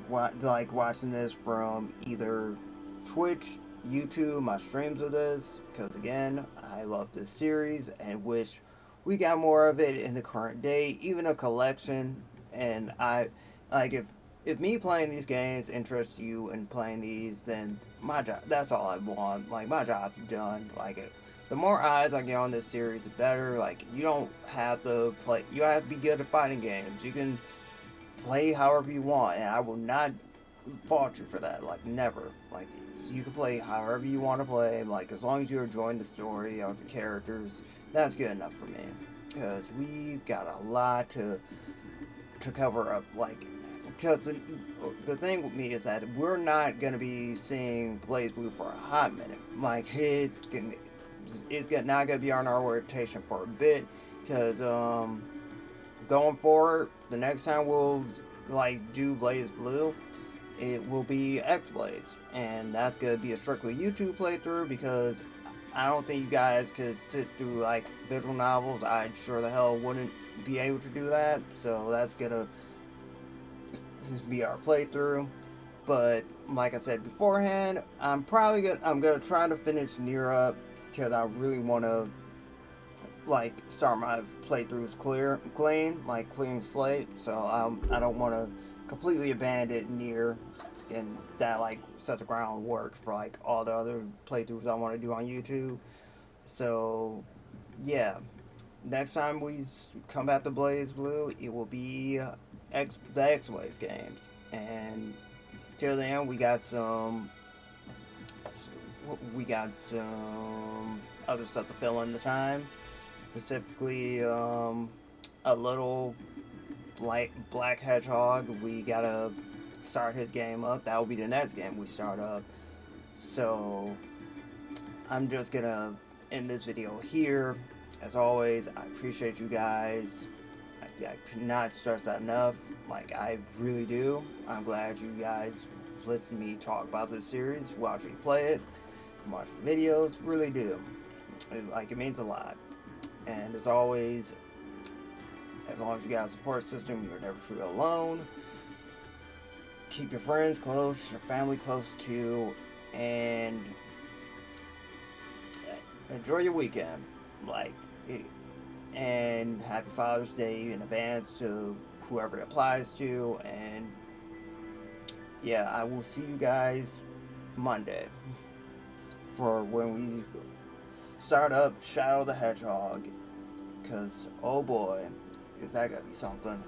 watching this from either Twitch, YouTube, my streams of this, because again, I love this series and wish we got more of it in the current day, even a collection. And I, like, if me playing these games interests you in playing these, then my job, that's all I want. Like, my job's done. Like, the more eyes I get on this series, the better. Like, you don't have to play, you have to be good at fighting games. You can play however you want, and I will not fault you for that. Like, never. Like, you can play however you want to play. Like, as long as you're enjoying the story of the characters, that's good enough for me. Because we've got a lot to cover up. Like, because the thing with me is that we're not going to be seeing Blazblue for a hot minute. Like, it's not going to be on our rotation for a bit. Because, going forward, the next time we'll, like, do Blazblue, it will be Xblaze, and that's going to be a strictly YouTube playthrough, because I don't think you guys could sit through, like, visual novels. I sure the hell wouldn't be able to do that, so that's going to be our playthrough. But like I said beforehand, I'm gonna try to finish Nier up, because I really want to, like, start my playthroughs clean slate. So I don't want to completely abandon Nier and that like sets the groundwork for like all the other playthroughs I want to do on YouTube. So yeah, next time we come back to Blazblue, it will be the Xblaze games. And till then, we got some other stuff to fill in the time. Specifically, a little black hedgehog. We gotta start his game up. That will be the next game we start up. So I'm just gonna end this video here. As always, I appreciate you guys. I could not stress that enough. Like, I really do. I'm glad you guys listen to me talk about this series, watch me play it, watch the videos. Really do. It means a lot. And as always, as long as you got a support system, you're never truly alone. Keep your friends close, your family close too, and enjoy your weekend. And happy Father's Day in advance to whoever it applies to. And yeah, I will see you guys Monday for when we start up Shadow the Hedgehog. Because, oh boy, is that gonna be something.